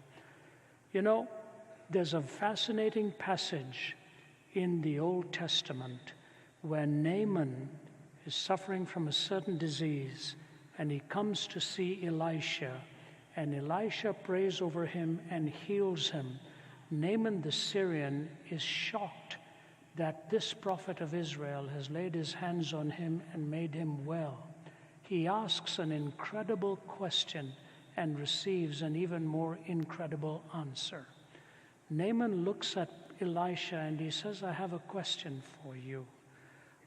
You know, there's a fascinating passage in the Old Testament where Naaman is suffering from a certain disease, and he comes to see Elisha, and Elisha prays over him and heals him. Naaman the Syrian is shocked that this prophet of Israel has laid his hands on him and made him well. He asks an incredible question and receives an even more incredible answer. Naaman looks at Elisha and he says, I have a question for you.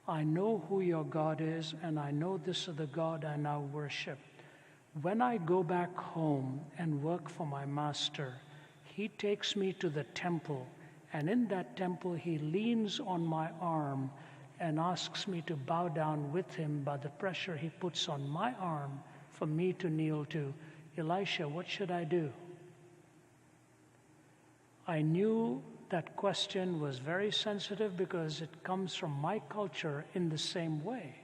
I know who your God is, and I know this is the God I now worship. When I go back home and work for my master, he takes me to the temple, and in that temple he leans on my arm and asks me to bow down with him by the pressure he puts on my arm for me to kneel to. Elisha, what should I do? I knew that question was very sensitive because it comes from my culture in the same way.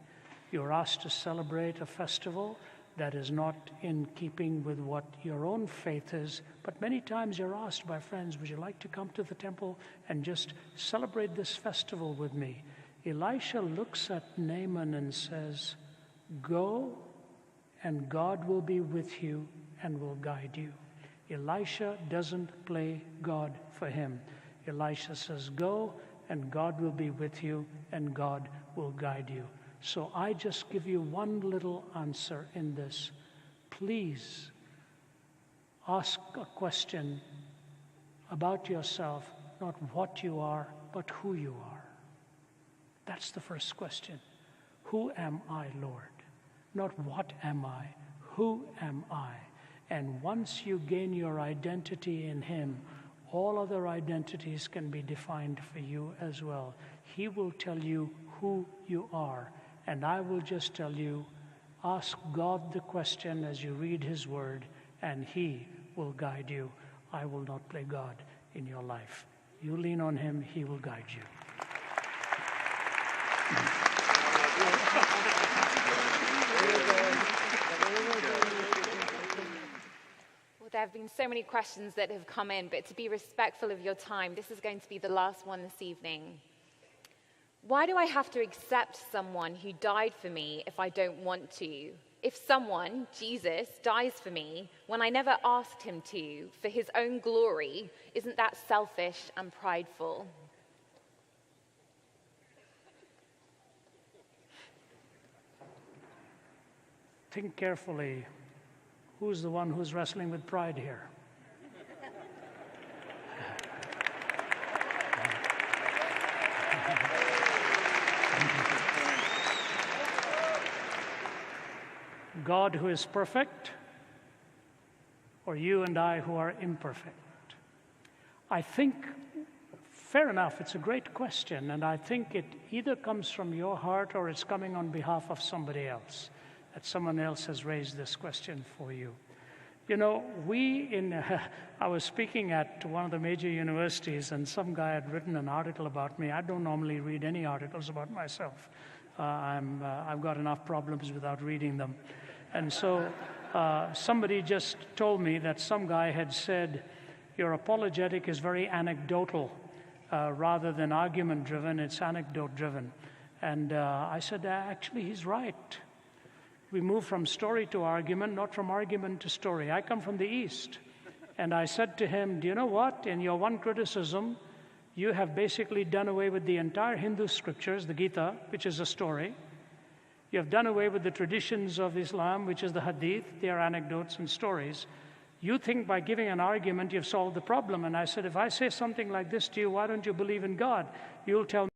You're asked to celebrate a festival that is not in keeping with what your own faith is, but many times you're asked by friends, would you like to come to the temple and just celebrate this festival with me? Elisha looks at Naaman and says, go, and God will be with you and will guide you. Elisha doesn't play God for him. Elisha says, go, and God will be with you, and God will guide you. So I just give you one little answer in this. Please ask a question about yourself, not what you are, but who you are. That's the first question. Who am I, Lord? Not what am I, who am I? And once you gain your identity in Him, all other identities can be defined for you as well. He will tell you who you are. And I will just tell you, ask God the question as you read His Word, and He will guide you. I will not play God in your life. You lean on Him, He will guide you. Well, there have been so many questions that have come in, but to be respectful of your time, this is going to be the last one this evening. Why do I have to accept someone who died for me if I don't want to? If someone, Jesus, dies for me when I never asked him to for his own glory, isn't that selfish and prideful? Think carefully. Who's the one who's wrestling with pride here? God who is perfect, or you and I who are imperfect? I think, fair enough, it's a great question, and I think it either comes from your heart or it's coming on behalf of somebody else, that someone else has raised this question for you. You know, I was speaking at one of the major universities, and some guy had written an article about me. I don't normally read any articles about myself. I've got enough problems without reading them. And so somebody just told me that some guy had said, your apologetic is very anecdotal rather than argument-driven, it's anecdote-driven. And I said, actually, he's right. We move from story to argument, not from argument to story. I come from the East. And I said to him, do you know what? In your one criticism, you have basically done away with the entire Hindu scriptures, the Gita, which is a story. You have done away with the traditions of Islam, which is the Hadith. They are anecdotes and stories. You think by giving an argument you've solved the problem. And I said, if I say something like this to you, why don't you believe in God? You'll tell me